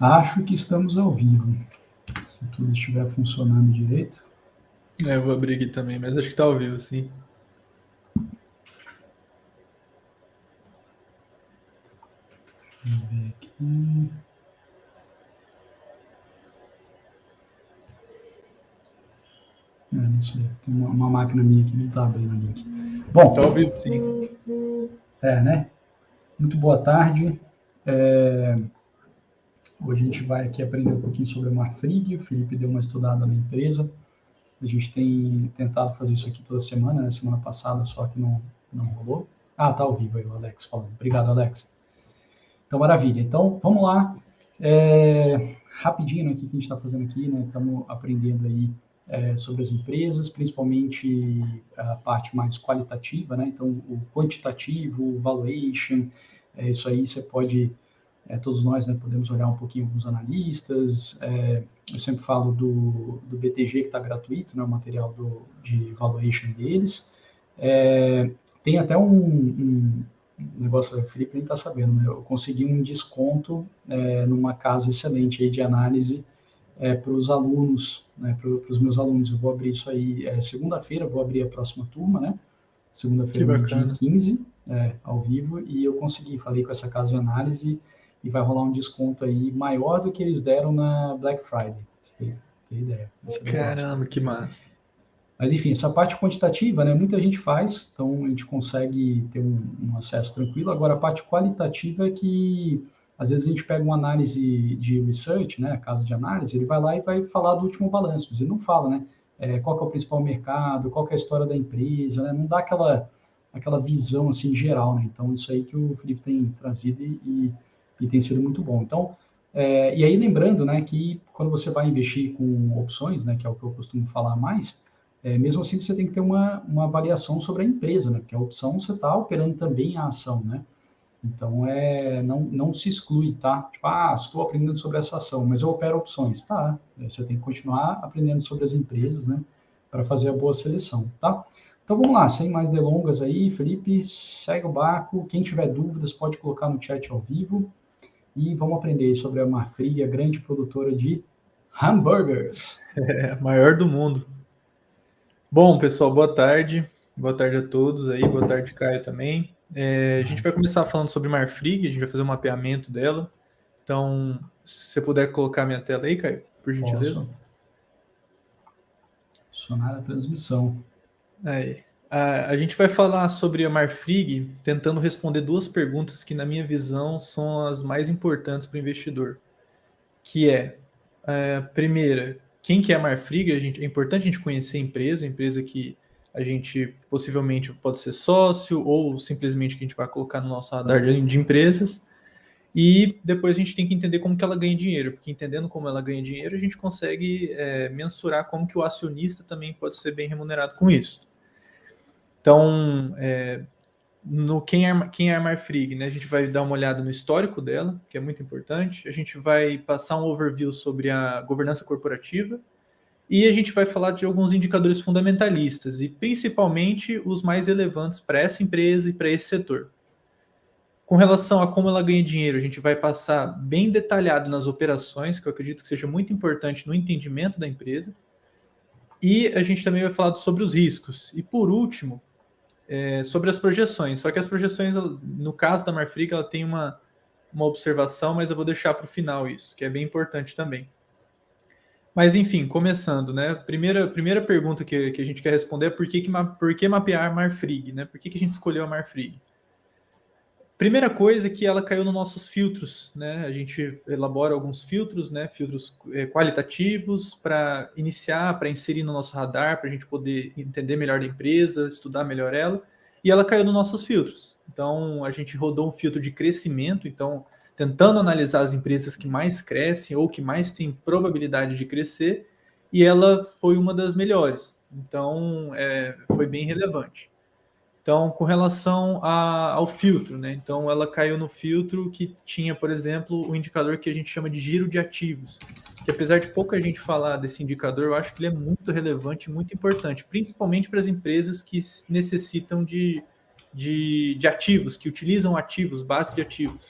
Acho que estamos ao vivo. Se tudo estiver funcionando direito. Eu vou abrir aqui também, mas acho que tá ao vivo, sim. Vamos ver aqui. Não sei. Tem uma máquina minha que não está abrindo o link. Bom. Tá ao vivo, sim. Né? Muito boa tarde. Hoje a gente vai aqui aprender um pouquinho sobre a Marfrig. O Felipe deu uma estudada na empresa. A gente tem tentado fazer isso aqui toda semana, né? Semana passada, só que não rolou. Ah, tá ao vivo aí o Alex falando. Obrigado, Alex. Então, maravilha. Então, vamos lá. Rapidinho, né, o que a gente está fazendo aqui, né? Estamos aprendendo aí sobre as empresas, principalmente a parte mais qualitativa, né? Então, o quantitativo, o valuation, isso aí você pode, todos nós, né, podemos olhar um pouquinho com os analistas. Eu sempre falo do BTG, que está gratuito, né, o material de valuation deles. Tem até um negócio, o Felipe nem está sabendo, né? Eu consegui um desconto numa casa excelente aí de análise para os alunos, né, para os meus alunos. Eu vou abrir isso aí segunda-feira, vou abrir a próxima turma, né? Segunda-feira, Que meio-dia e bacana. 15, ao vivo, e eu consegui, falei com essa casa de análise e vai rolar um desconto aí maior do que eles deram na Black Friday. Você tem ideia, vai ser legal. Caramba, que massa. Mas, enfim, essa parte quantitativa, né, muita gente faz, então a gente consegue ter um acesso tranquilo. Agora, a parte qualitativa é que, às vezes, a gente pega uma análise de research, né, a casa de análise, ele vai lá e vai falar do último balanço, mas ele não fala, né, qual que é o principal mercado, qual que é a história da empresa, né, não dá aquela visão, assim, geral, né. Então, isso aí que o Felipe tem trazido e tem sido muito bom. Então, e aí, lembrando, né, que quando você vai investir com opções, né, que é o que eu costumo falar mais, mesmo assim você tem que ter uma avaliação sobre a empresa, né? Porque a opção você está operando também a ação, né? Então, não se exclui, tá? Tipo, estou aprendendo sobre essa ação, mas eu opero opções. Tá, você tem que continuar aprendendo sobre as empresas, né? Para fazer a boa seleção, tá? Então, vamos lá, sem mais delongas aí, Felipe, segue o barco. Quem tiver dúvidas pode colocar no chat ao vivo. E vamos aprender sobre a Marfrig, a grande produtora de hambúrgueres. Maior do mundo. Bom, pessoal, boa tarde. Boa tarde a todos aí. Boa tarde, Caio, também. A gente vai começar falando sobre Marfrig, a gente vai fazer um mapeamento dela. Então, se você puder colocar minha tela aí, Caio, por gentileza. Posso. Sonar a transmissão. Aí. A gente vai falar sobre a Marfrig, tentando responder duas perguntas que, na minha visão, são as mais importantes para o investidor. Que primeira, quem que é a Marfrig? É importante a gente conhecer a empresa que a gente possivelmente pode ser sócio ou simplesmente que a gente vai colocar no nosso radar de empresas. E depois a gente tem que entender como que ela ganha dinheiro, porque entendendo como ela ganha dinheiro, a gente consegue mensurar como que o acionista também pode ser bem remunerado com isso. Então, no quem é a Marfrig, né? A gente vai dar uma olhada no histórico dela, que é muito importante. A gente vai passar um overview sobre a governança corporativa e a gente vai falar de alguns indicadores fundamentalistas e principalmente os mais relevantes para essa empresa e para esse setor. Com relação a como ela ganha dinheiro, a gente vai passar bem detalhado nas operações, que eu acredito que seja muito importante no entendimento da empresa. E a gente também vai falar sobre os riscos. E por último, sobre as projeções. Só que as projeções, no caso da Marfrig, ela tem uma observação, mas eu vou deixar para o final isso, que é bem importante também. Mas enfim, começando, né? Primeira pergunta que a gente quer responder é por que mapear a Marfrig, né? Por que a gente escolheu a Marfrig? Primeira coisa é que ela caiu nos nossos filtros, né? A gente elabora alguns filtros, né? Filtros qualitativos para iniciar, para inserir no nosso radar, para a gente poder entender melhor da empresa, estudar melhor ela. E ela caiu nos nossos filtros. Então, a gente rodou um filtro de crescimento, então, tentando analisar as empresas que mais crescem ou que mais têm probabilidade de crescer, e ela foi uma das melhores. Então, foi bem relevante. Então, com relação ao filtro, né? Então, ela caiu no filtro que tinha, por exemplo, o indicador que a gente chama de giro de ativos, que apesar de pouca gente falar desse indicador, eu acho que ele é muito relevante, muito importante, principalmente para as empresas que necessitam de ativos, que utilizam ativos, base de ativos.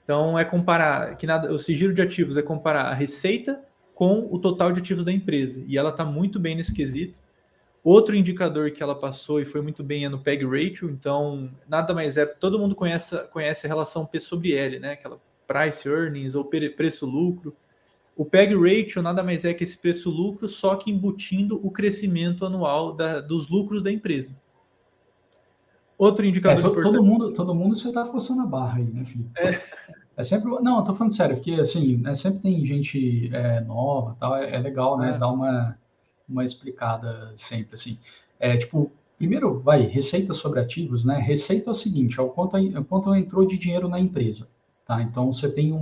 Então, é comparar, o giro de ativos é comparar a receita com o total de ativos da empresa. E ela está muito bem nesse quesito. Outro indicador que ela passou e foi muito bem é no PEG Ratio. Então, nada mais é... Todo mundo conhece a relação P sobre L, né? Aquela Price Earnings ou preço-lucro. O PEG Ratio nada mais é que esse preço-lucro, só que embutindo o crescimento anual dos lucros da empresa. Outro indicador importante... Todo mundo você está forçando a barra aí, né, Felipe? É sempre... Não, eu tô falando sério, porque, assim, né, sempre tem gente nova tal, é legal, né, dar uma explicada sempre, assim. Tipo, primeiro, receita sobre ativos, né? Receita é o seguinte, é o quanto entrou de dinheiro na empresa, tá? Então, você tem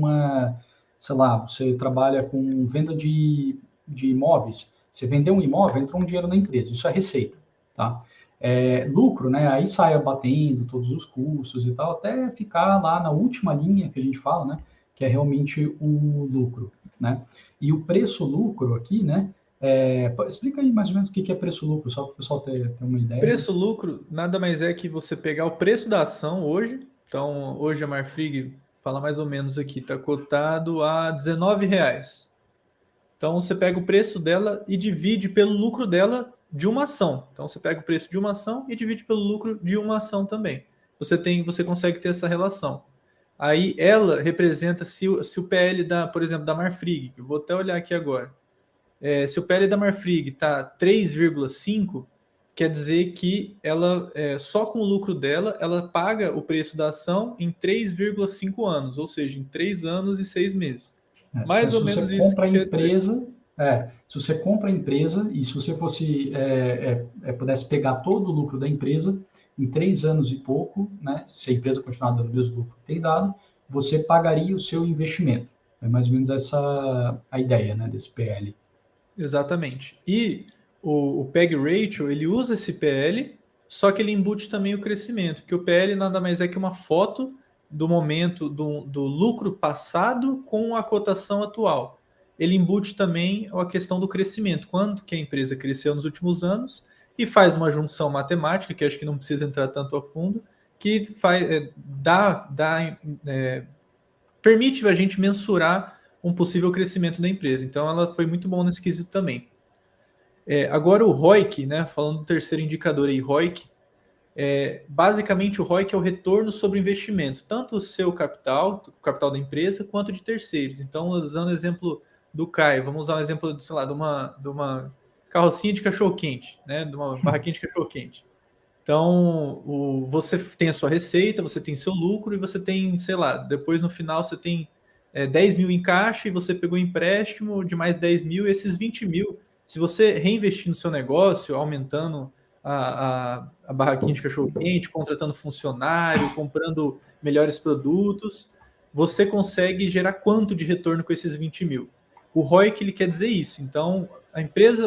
sei lá, você trabalha com venda de imóveis, você vendeu um imóvel, entrou um dinheiro na empresa, isso é receita, tá? Lucro, né? Aí sai abatendo todos os custos e tal, até ficar lá na última linha que a gente fala, né? Que é realmente o lucro, né? E o preço-lucro aqui, né? Explica aí mais ou menos o que é preço-lucro, só para o pessoal ter uma ideia. Preço-lucro nada mais é que você pegar o preço da ação hoje. Então, hoje a Marfrig, fala mais ou menos aqui, está cotado a R$19. Então, você pega o preço dela e divide pelo lucro dela de uma ação. Então, você pega o preço de uma ação e divide pelo lucro de uma ação também. Você consegue ter essa relação. Aí, ela representa se o PL por exemplo, da Marfrig, que eu vou até olhar aqui agora. Se o PL da Marfrig está 3,5, quer dizer que ela, só com o lucro dela, ela paga o preço da ação em 3,5 anos, ou seja, em 3 anos e 6 meses. Então, Mais se ou você menos isso compra que a quer dizer. se você compra a empresa e se você pudesse pegar todo o lucro da empresa em 3 anos e pouco, né, se a empresa continuar dando o mesmo lucro que tem dado, você pagaria o seu investimento. É mais ou menos essa a ideia, né, desse PL. Exatamente. E o PEG Ratio, ele usa esse PL, só que ele embute também o crescimento, porque o PL nada mais é que uma foto do momento do lucro passado com a cotação atual. Ele embute também a questão do crescimento, quanto que a empresa cresceu nos últimos anos, e faz uma junção matemática, que acho que não precisa entrar tanto a fundo, que permite a gente mensurar um possível crescimento da empresa. Então, ela foi muito bom nesse quesito também. Agora, o ROIC, né, falando do terceiro indicador aí, ROIC, basicamente o ROIC é o retorno sobre investimento, tanto o seu capital, o capital da empresa, quanto de terceiros. Então, usando o exemplo do Caio, vamos usar um exemplo, sei lá, de uma carrocinha de cachorro-quente, né, de uma barraquinha de cachorro-quente. Então, você tem a sua receita, você tem seu lucro e você tem, sei lá, depois no final você tem 10 mil em caixa e você pegou empréstimo de mais 10 mil, e esses 20 mil, se você reinvestir no seu negócio, aumentando a barraquinha de cachorro-quente, contratando funcionário, comprando melhores produtos, você consegue gerar quanto de retorno com esses 20 mil? O ROIC, ele quer dizer isso. Então,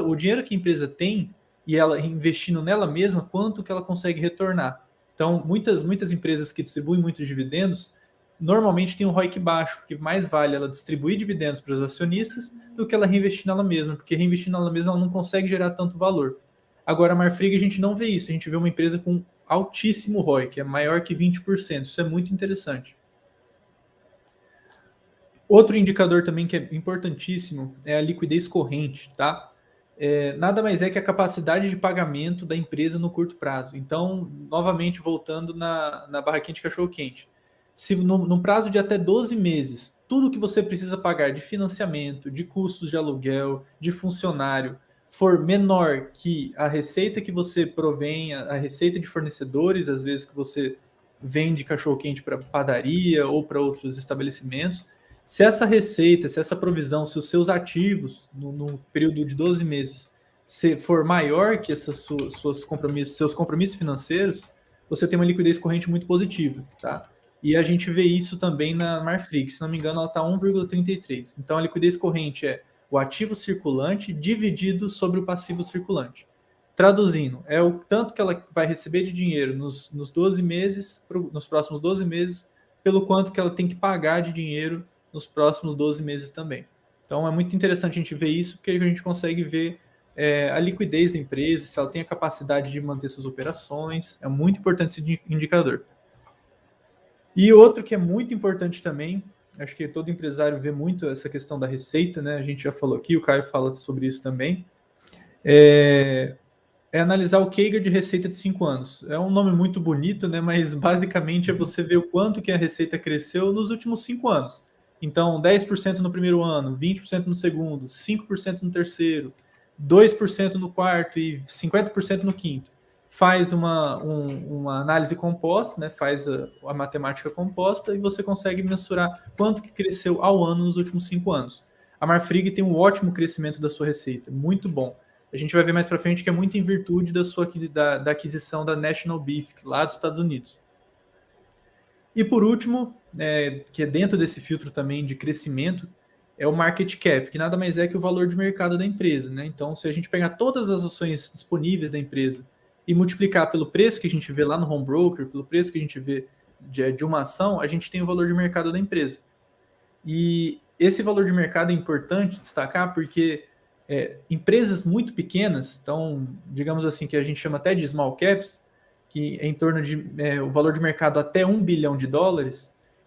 o dinheiro que a empresa tem e ela investindo nela mesma, quanto que ela consegue retornar. Então, muitas empresas que distribuem muitos dividendos, normalmente tem um ROIC baixo, porque mais vale ela distribuir dividendos para os acionistas do que ela reinvestir nela mesma, porque reinvestir nela mesma ela não consegue gerar tanto valor. Agora, a Marfrig a gente não vê isso, a gente vê uma empresa com altíssimo ROIC, é maior que 20%, isso é muito interessante. Outro indicador também que é importantíssimo é a liquidez corrente, tá? Nada mais é que a capacidade de pagamento da empresa no curto prazo. Então, novamente, voltando na barraquinha de cachorro-quente. Se no prazo de até 12 meses, tudo que você precisa pagar de financiamento, de custos de aluguel, de funcionário, for menor que a receita que você provém, a receita de fornecedores, às vezes que você vende cachorro-quente para padaria ou para outros estabelecimentos, se essa receita, se essa provisão, se os seus ativos no período de 12 meses se for maior que seus compromissos financeiros, você tem uma liquidez corrente muito positiva, tá? E a gente vê isso também na Marfrig, se não me engano, ela está 1,33. Então a liquidez corrente é o ativo circulante dividido sobre o passivo circulante. Traduzindo, é o tanto que ela vai receber de dinheiro nos 12 meses, nos próximos 12 meses, pelo quanto que ela tem que pagar de dinheiro nos próximos 12 meses também. Então é muito interessante a gente ver isso, porque a gente consegue ver a liquidez da empresa, se ela tem a capacidade de manter suas operações. É muito importante esse indicador. E outro que é muito importante também Acho que todo empresário vê muito essa questão da receita, né? A gente já falou aqui, o Caio fala sobre isso também. É analisar o CAGR de receita de 5 anos. É um nome muito bonito, né? Mas basicamente é você ver o quanto que a receita cresceu nos últimos 5 anos. Então, 10% no primeiro ano, 20% no segundo, 5% no terceiro, 2% no quarto e 50% no quinto. Faz uma análise composta, né? Faz a matemática composta e você consegue mensurar quanto que cresceu ao ano nos últimos 5 anos. A Marfrig tem um ótimo crescimento da sua receita, muito bom. A gente vai ver mais para frente que é muito em virtude da aquisição da National Beef, lá dos Estados Unidos. E por último, que é dentro desse filtro também de crescimento, é o market cap, que nada mais é que o valor de mercado da empresa, né? Então, se a gente pegar todas as ações disponíveis da empresa e multiplicar pelo preço que a gente vê lá no home broker, pelo preço que a gente vê de uma ação, a gente tem o valor de mercado da empresa. E esse valor de mercado é importante destacar porque empresas muito pequenas, então, digamos assim, que a gente chama até de small caps, que é em torno de o valor de mercado até $1 bilhão,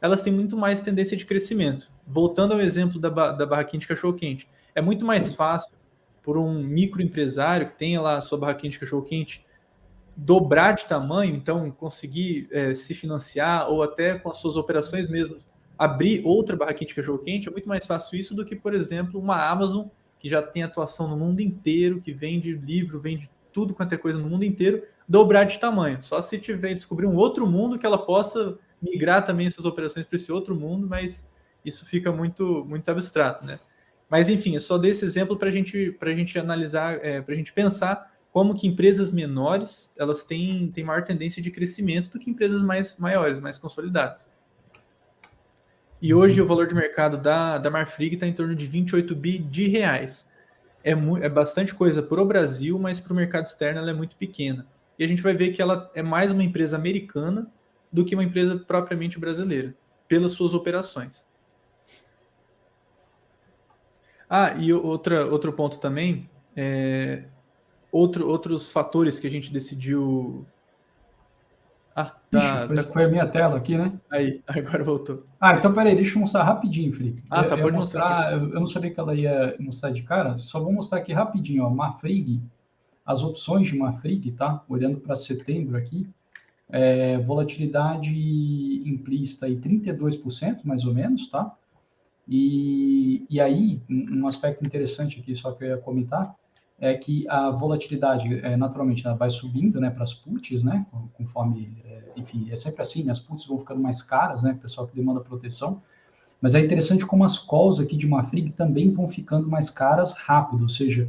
elas têm muito mais tendência de crescimento. Voltando ao exemplo da barraquinha de cachorro-quente, é muito mais fácil por um microempresário que tenha lá a sua barraquinha de cachorro-quente dobrar de tamanho, então conseguir se financiar ou até com as suas operações mesmo abrir outra barraquinha de cachorro-quente, é muito mais fácil isso do que, por exemplo, uma Amazon que já tem atuação no mundo inteiro, que vende livro, vende tudo quanto é coisa no mundo inteiro, dobrar de tamanho. Só se tiver descobrir um outro mundo que ela possa migrar também essas operações para esse outro mundo, mas isso fica muito, muito abstrato, né? Mas enfim, eu só dei esse exemplo para a gente analisar, para a gente pensar como que empresas menores elas têm maior tendência de crescimento do que empresas maiores, mais consolidadas. E hoje o valor de mercado da Marfrig está em torno de 28 bi de reais. É bastante coisa para o Brasil, mas para o mercado externo ela é muito pequena. E a gente vai ver que ela é mais uma empresa americana do que uma empresa propriamente brasileira, pelas suas operações. E outro ponto também, outros fatores que a gente decidiu... Foi a minha tela aqui, né? Aí, agora voltou. Então peraí, deixa eu mostrar rapidinho, Felipe. Pode mostrar. Eu não sabia que ela ia mostrar de cara, só vou mostrar aqui rapidinho, ó, Marfrig, as opções de Marfrig, tá? Olhando para setembro aqui, volatilidade implícita aí 32%, mais ou menos, tá? E aí, um aspecto interessante aqui, só que eu ia comentar, é que a volatilidade, naturalmente, ela vai subindo, né, para as puts, né, conforme, enfim, é sempre assim, né, as puts vão ficando mais caras, né, pessoal que demanda proteção, mas é interessante como as calls aqui de Marfrig também vão ficando mais caras rápido, ou seja,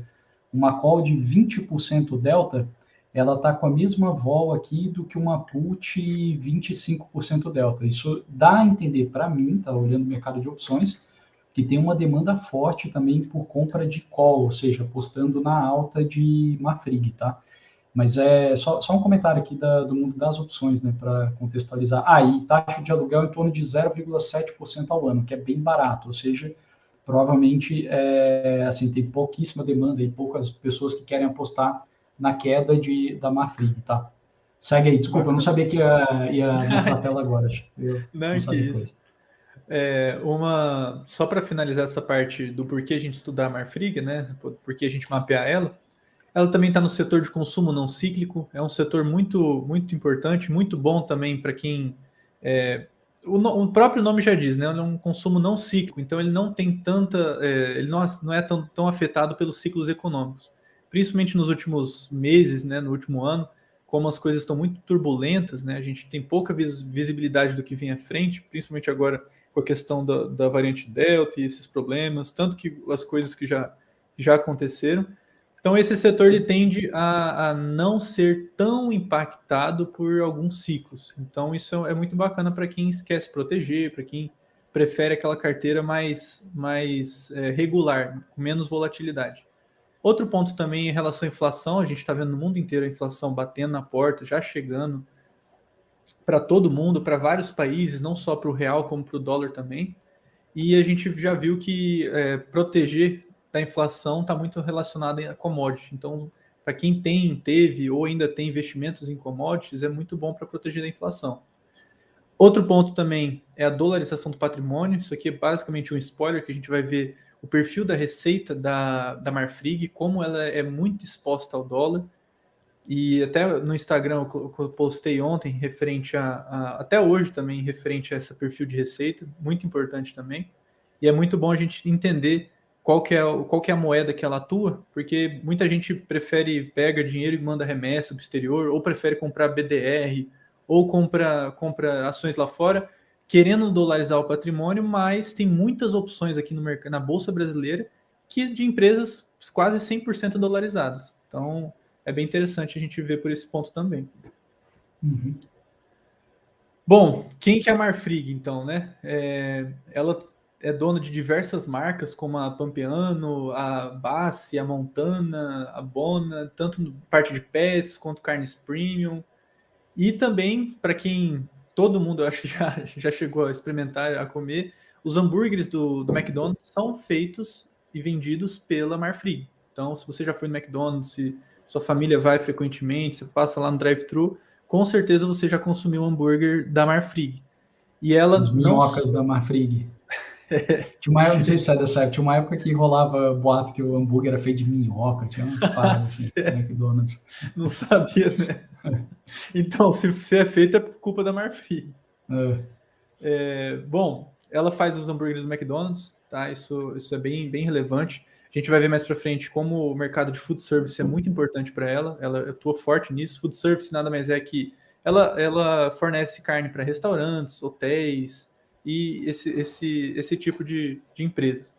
uma call de 20% delta, ela está com a mesma vol aqui do que uma put 25% delta. Isso dá a entender para mim, tá olhando o mercado de opções, que tem uma demanda forte também por compra de call, ou seja, apostando na alta de Marfrig, tá? Mas é só um comentário aqui do mundo das opções, né, para contextualizar. E taxa de aluguel em torno de 0,7% ao ano, que é bem barato, ou seja, provavelmente assim, tem pouquíssima demanda e poucas pessoas que querem apostar na queda da Marfrig, tá? Segue aí, desculpa, eu não sabia que ia mostrar a tela agora. Não, que isso. Só para finalizar essa parte do porquê a gente estudar a Marfrig, né? Porquê a gente mapear ela também está no setor de consumo não cíclico, é um setor muito, muito importante, muito bom também para quem... o próprio nome já diz, né? É um consumo não cíclico, então ele não tem ele não é tão afetado pelos ciclos econômicos. Principalmente nos últimos meses, né? No último ano, como as coisas estão muito turbulentas, né? A gente tem pouca visibilidade do que vem à frente, principalmente agora com a questão da variante Delta e esses problemas, tanto que as coisas que já aconteceram. Então, esse setor ele tende a não ser tão impactado por alguns ciclos. Então, isso é muito bacana para quem quer se proteger, para quem prefere aquela carteira mais regular, com menos volatilidade. Outro ponto também em relação à inflação, a gente está vendo no mundo inteiro a inflação batendo na porta, já chegando para todo mundo, para vários países, não só para o real, como para o dólar também. E a gente já viu que proteger da inflação está muito relacionado a commodities. Então, para quem teve ou ainda tem investimentos em commodities, é muito bom para proteger da inflação. Outro ponto também é a dolarização do patrimônio. Isso aqui é basicamente um spoiler que a gente vai ver o perfil da receita da Marfrig, como ela é muito exposta ao dólar. E até no Instagram eu postei ontem, referente até hoje também, referente a esse perfil de receita, muito importante também. E é muito bom a gente entender qual que é a moeda que ela atua, porque muita gente pega dinheiro e manda remessa para o exterior, ou prefere comprar BDR, ou compra ações lá fora, querendo dolarizar o patrimônio, mas tem muitas opções aqui no mercado, na Bolsa Brasileira, de empresas quase 100% dolarizadas. Então, é bem interessante a gente ver por esse ponto também. Uhum. Bom, quem que é a Marfrig, então, né? Ela é dona de diversas marcas, como a Pampeano, a Bassi, a Montana, a Bona, tanto parte de pets quanto carnes premium. E também, para quem todo mundo, eu acho que já chegou a experimentar, a comer, os hambúrgueres do McDonald's são feitos e vendidos pela Marfrig. Então, se você já foi no McDonald's, se sua família vai frequentemente, você passa lá no drive-thru, com certeza você já consumiu um hambúrguer da Marfrig. E ela As não... minhocas da Marfrig. Não sei se sai dessa época, tinha uma época que rolava boato que o hambúrguer era feito de minhoca, tinha umas paradas assim, no McDonald's. Não sabia, né? Então, se é feito, é culpa da Marfrig. Bom, ela faz os hambúrgueres do McDonald's, tá? Isso é bem relevante. A gente vai ver mais para frente como o mercado de food service é muito importante para ela. Ela atua forte nisso. Food service nada mais é que ela fornece carne para restaurantes, hotéis e esse tipo de empresas.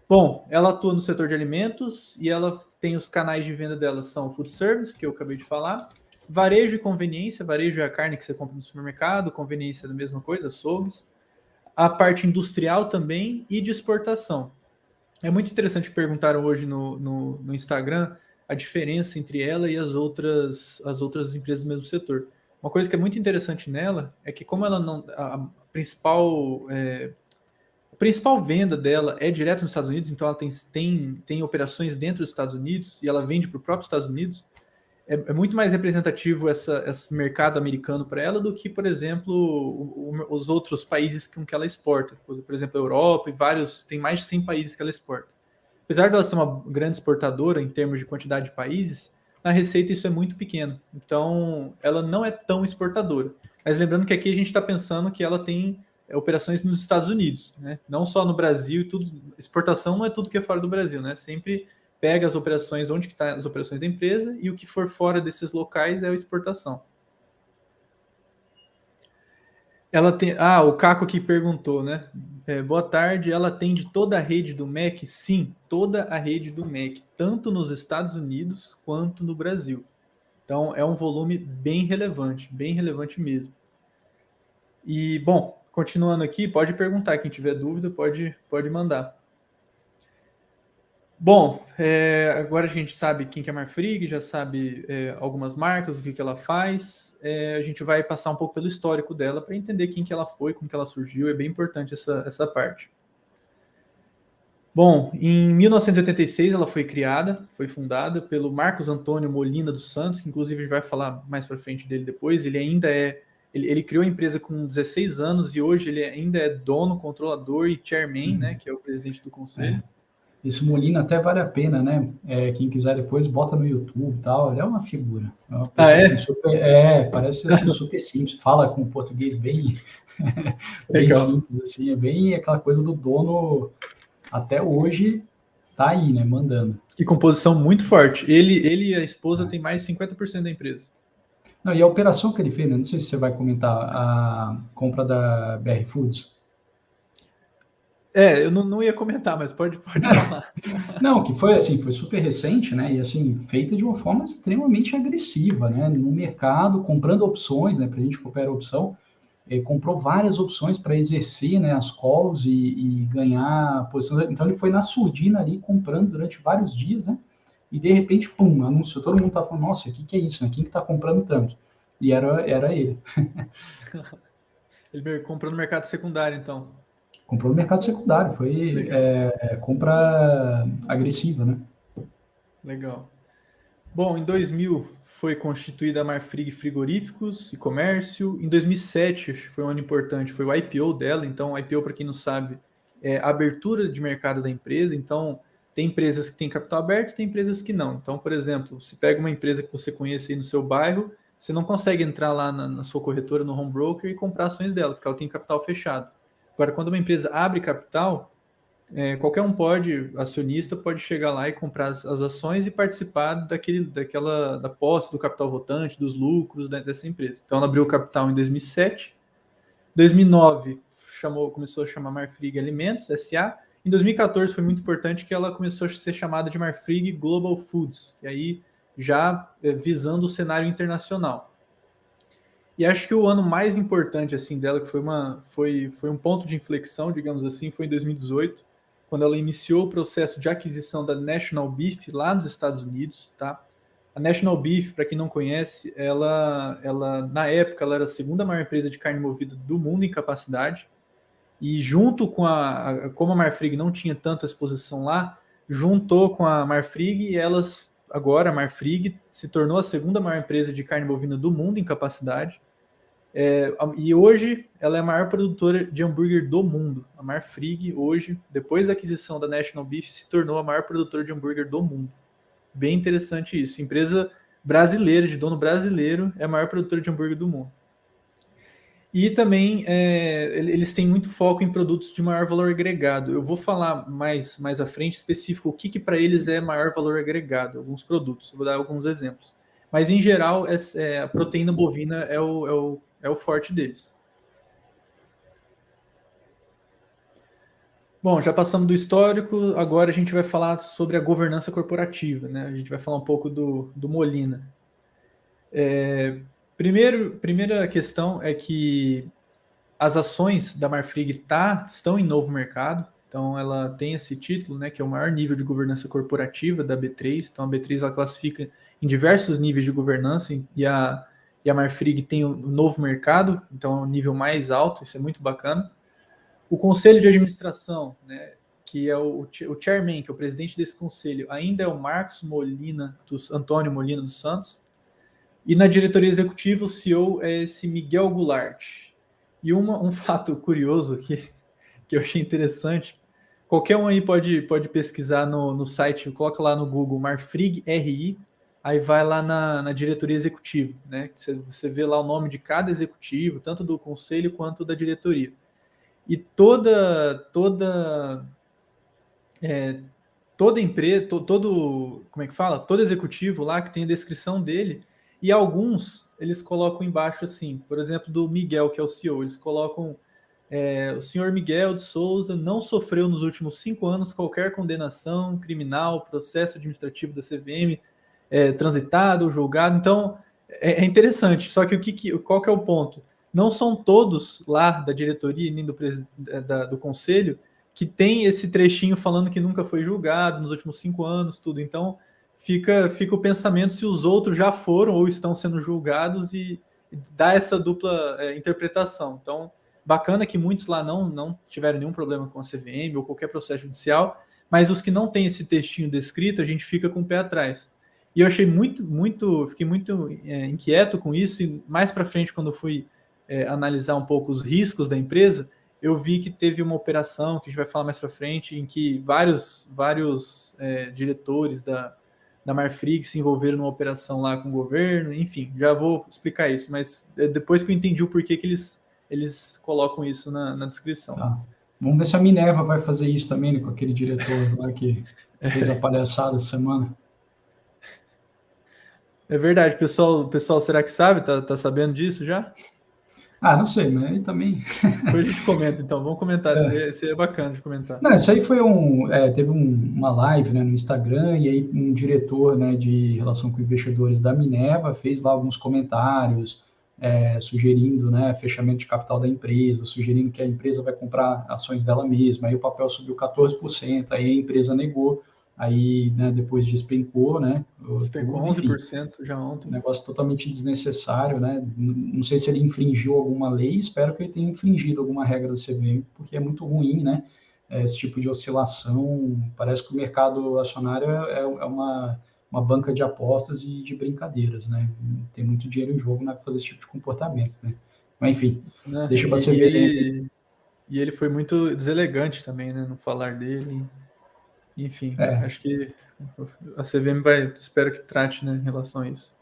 Bom, ela atua no setor de alimentos e ela tem os canais de venda dela são food service, que eu acabei de falar, varejo e conveniência. Varejo é a carne que você compra no supermercado, conveniência é a mesma coisa, açougues. A parte industrial também e de exportação. É muito interessante, perguntaram hoje no Instagram a diferença entre ela e as outras empresas do mesmo setor. Uma coisa que é muito interessante nela é que como ela não... A principal venda dela é direto nos Estados Unidos, então ela tem operações dentro dos Estados Unidos e ela vende para o próprio Estados Unidos. É muito mais representativo esse mercado americano para ela do que, por exemplo, os outros países com que ela exporta. Por exemplo, a Europa e tem mais de 100 países que ela exporta. Apesar dela ser uma grande exportadora em termos de quantidade de países, na receita isso é muito pequeno. Então, ela não é tão exportadora. Mas lembrando que aqui a gente está pensando que ela tem operações nos Estados Unidos, né? Não só no Brasil e tudo. Exportação não é tudo que é fora do Brasil, né? Sempre pega as operações, onde que estão as operações da empresa, e o que for fora desses locais é a exportação. Ela tem... o Caco aqui perguntou, né? Boa tarde, ela atende toda a rede do MEC? Sim, toda a rede do MEC, tanto nos Estados Unidos quanto no Brasil. Então, é um volume bem relevante mesmo. E, bom, continuando aqui, pode perguntar, quem tiver dúvida pode mandar. Bom, agora a gente sabe quem que é a Marfrig, já sabe algumas marcas, o que ela faz. A gente vai passar um pouco pelo histórico dela para entender quem que ela foi, como que ela surgiu. É bem importante essa parte. Bom, em 1986 ela foi fundada pelo Marcos Antônio Molina dos Santos, que inclusive a gente vai falar mais para frente dele depois. Ele criou a empresa com 16 anos e hoje ele ainda é dono, controlador e chairman, né, que é o presidente do conselho. Esse Molina até vale a pena, né? Quem quiser depois, bota no YouTube e tal. Ele é uma figura. É uma pessoa assim, parece assim, super simples. Fala com português bem simples, assim. É bem aquela coisa do dono, até hoje, tá aí, né? Mandando. E com posição muito forte. Ele e a esposa têm mais de 50% da empresa. Não, e a operação que ele fez, né? Não sei se você vai comentar, a compra da BR Foods. Eu não ia comentar, mas pode falar. Não, que foi assim, foi super recente, né? E assim, feita de uma forma extremamente agressiva, né? No mercado, comprando opções, né? Para a gente comprar a opção, comprou várias opções para exercer, né? As calls e ganhar posições. Então ele foi na surdina ali comprando durante vários dias, né? E de repente, pum, anunciou. Todo mundo tá falando, nossa, o que é isso, né? Quem que tá comprando tanto? E era ele. Ele comprou no mercado secundário, então. Comprou no mercado secundário, foi compra agressiva, né? Legal. Bom, em 2000 foi constituída a Marfrig Frigoríficos e Comércio. Em 2007, foi um ano importante, foi o IPO dela. Então, o IPO, para quem não sabe, é a abertura de mercado da empresa. Então, tem empresas que têm capital aberto, tem empresas que não. Então, por exemplo, se pega uma empresa que você conhece aí no seu bairro, você não consegue entrar lá na sua corretora, no home broker e comprar ações dela, porque ela tem capital fechado. Agora, quando uma empresa abre capital, qualquer um pode, acionista, pode chegar lá e comprar as ações e participar da posse do capital rotante, dos lucros dessa empresa. Então, ela abriu o capital em 2007. 2009, começou a chamar Marfrig Alimentos, SA. Em 2014, foi muito importante que ela começou a ser chamada de Marfrig Global Foods, que aí já visando o cenário internacional. E acho que o ano mais importante assim dela, que foi um ponto de inflexão, digamos assim, foi em 2018, quando ela iniciou o processo de aquisição da National Beef lá nos Estados Unidos, tá? A National Beef, para quem não conhece, ela na época ela era a segunda maior empresa de carne movida do mundo em capacidade, e junto com como a Marfrig não tinha tanta exposição lá, juntou com a Marfrig e agora a Marfrig se tornou a segunda maior empresa de carne bovina do mundo em capacidade. E hoje ela é a maior produtora de hambúrguer do mundo. A Marfrig hoje, depois da aquisição da National Beef, se tornou a maior produtora de hambúrguer do mundo. Bem interessante isso. Empresa brasileira, de dono brasileiro, é a maior produtora de hambúrguer do mundo. E também eles têm muito foco em produtos de maior valor agregado. Eu vou falar mais à frente específico o que para eles é maior valor agregado, alguns produtos. Eu vou dar alguns exemplos. Mas, em geral, a proteína bovina é o forte deles. Bom, já passamos do histórico, agora a gente vai falar sobre a governança corporativa, né? A gente vai falar um pouco do Molina. Primeira questão é que as ações da Marfrig estão em novo mercado, então ela tem esse título, né, que é o maior nível de governança corporativa da B3, então a B3 ela classifica em diversos níveis de governança, e a Marfrig tem o novo mercado, então é o nível mais alto, isso é muito bacana. O conselho de administração, né, que é o chairman, que é o presidente desse conselho, ainda é o Antônio Molina dos Santos, e na diretoria executiva o CEO é esse Miguel Goulart. E um fato curioso que eu achei interessante, qualquer um aí pode pesquisar no site, coloca lá no Google Marfrig RI, aí vai lá na diretoria executiva, né? Você vê lá o nome de cada executivo, tanto do conselho quanto da diretoria. E toda empresa, como é que fala? Todo executivo lá que tem a descrição dele, e alguns eles colocam embaixo assim, por exemplo, do Miguel, que é o CEO, eles colocam o senhor Miguel de Souza não sofreu nos últimos 5 anos qualquer condenação criminal, processo administrativo da CVM transitado ou julgado. Então, é interessante. Só que qual que é o ponto? Não são todos lá da diretoria nem do conselho que tem esse trechinho falando que nunca foi julgado nos últimos 5 anos, tudo. Então, fica o pensamento se os outros já foram ou estão sendo julgados e dá essa dupla interpretação. Então, bacana que muitos lá não tiveram nenhum problema com a CVM ou qualquer processo judicial, mas os que não têm esse textinho descrito, a gente fica com o pé atrás. E eu achei fiquei muito inquieto com isso, e mais para frente, quando eu fui analisar um pouco os riscos da empresa, eu vi que teve uma operação, que a gente vai falar mais para frente, em que vários diretores da Marfrig se envolveram numa operação lá com o governo, enfim, já vou explicar isso, mas depois que eu entendi o porquê que eles colocam isso na descrição. Tá. Vamos ver se a Minerva vai fazer isso também, né, com aquele diretor lá que fez a palhaçada essa semana. É verdade, pessoal, será que sabe? Tá sabendo disso já? Não sei, mas aí também... Depois a gente comenta, então. Vamos comentar, isso aí é bacana de comentar. Não, isso aí foi teve uma live, né, no Instagram, e aí um diretor, né, de relação com investidores da Minerva fez lá alguns comentários, sugerindo, né, fechamento de capital da empresa, sugerindo que a empresa vai comprar ações dela mesma, aí o papel subiu 14%, aí a empresa negou, aí, né, depois despencou, né? Despencou 11% já ontem. Um negócio totalmente desnecessário, né? Não sei se ele infringiu alguma lei, espero que ele tenha infringido alguma regra da CVM, porque é muito ruim, né? Esse tipo de oscilação, parece que o mercado acionário é uma uma banca de apostas e de brincadeiras, né? Tem muito dinheiro em jogo para fazer esse tipo de comportamento, né? Mas, enfim, né? deixa para você ver. E ele foi muito deselegante também, né, no falar dele. Enfim, É, acho que a CVM vai, espero que trate, né, em relação a isso.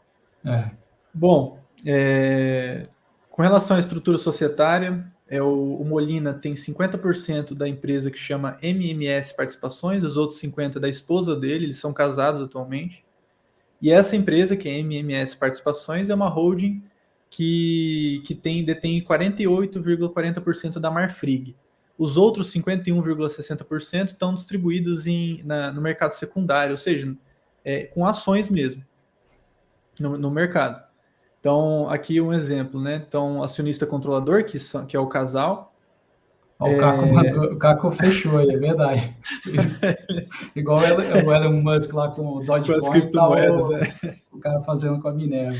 é, Bom, com relação à estrutura societária, o Molina tem 50% da empresa que chama MMS Participações, os outros 50% da esposa dele, eles são casados atualmente. E essa empresa, que é MMS Participações, é uma holding que detém 48,40% da Marfrig. Os outros 51,60% estão distribuídos no mercado secundário, ou seja, com ações mesmo no mercado. Então, aqui um exemplo, né? Então, acionista controlador, que é o casal. ó, o Caco fechou aí, é verdade. Igual o Elon Musk lá com o Com as Dogecoin, tá criptomoedas, né? o cara fazendo com a Minerva.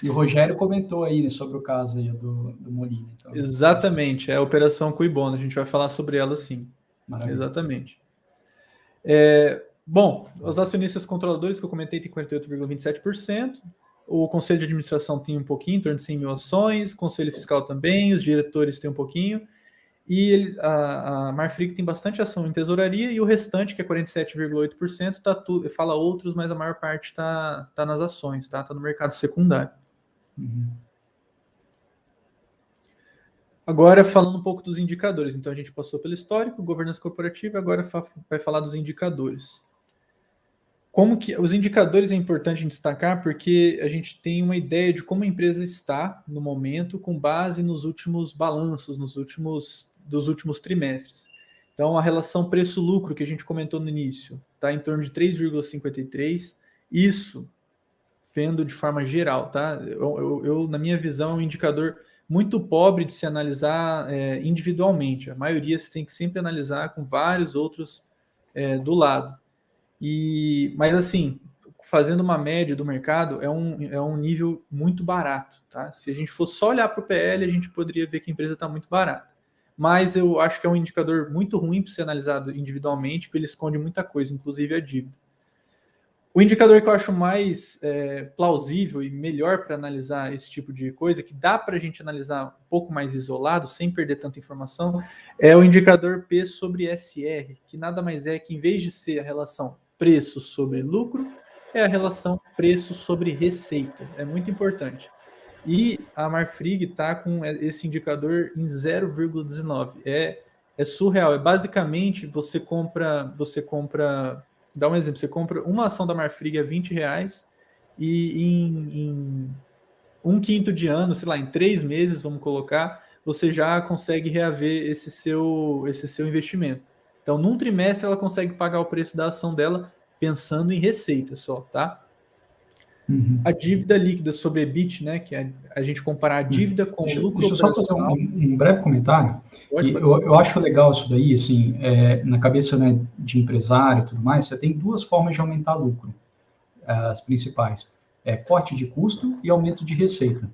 E o Rogério comentou aí, né, sobre o caso aí do Molina. Então, Exatamente, é a operação Cuibona, a gente vai falar sobre ela sim. maravilha. Exatamente. Bom, os acionistas controladores que eu comentei tem 48,27%. O conselho de administração tem um pouquinho, em torno de 100 mil ações. O conselho fiscal também, os diretores têm um pouquinho. E a Marfrig tem bastante ação em tesouraria e o restante, que é 47,8%, fala outros, mas a maior parte está nas ações, tá no mercado secundário. Uhum. Agora, falando um pouco dos indicadores. Então, a gente passou pelo histórico, governança corporativa, agora vai falar dos indicadores. Como que os indicadores é importante destacar porque a gente tem uma ideia de como a empresa está no momento com base nos últimos balanços, dos últimos trimestres. Então, a relação preço-lucro que a gente comentou no início está em torno de 3,53. Isso vendo de forma geral, tá? Na minha visão, é um indicador muito pobre de se analisar individualmente. A maioria você tem que sempre analisar com vários outros do lado. Mas assim, fazendo uma média do mercado, é um nível muito barato, tá? Se a gente fosse só olhar para o PL, a gente poderia ver que a empresa está muito barata. Mas eu acho que é um indicador muito ruim para ser analisado individualmente, porque ele esconde muita coisa, inclusive a dívida. O indicador que eu acho mais plausível e melhor para analisar esse tipo de coisa, que dá para a gente analisar um pouco mais isolado, sem perder tanta informação, é o indicador P sobre SR, que nada mais é que, em vez de ser a relação preço sobre lucro, é a relação preço sobre receita. É muito importante. E a Marfrig está com esse indicador em 0,19. É surreal. É basicamente você compra. Dá um exemplo, você compra uma ação da Marfrig a R$20 e em um quinto de ano, sei lá, em 3 meses, vamos colocar, você já consegue reaver esse seu investimento. Então, num trimestre, ela consegue pagar o preço da ação dela pensando em receita só, tá? Uhum. A dívida líquida sobre EBIT, né, que é a gente comparar a dívida com o lucro Deixa eu só fazer operacional. um breve comentário. Pode, Que pode ser. eu acho legal isso daí, assim, na cabeça, né, de empresário e tudo mais, você tem duas formas de aumentar lucro, as principais. Corte de custo e aumento de receita.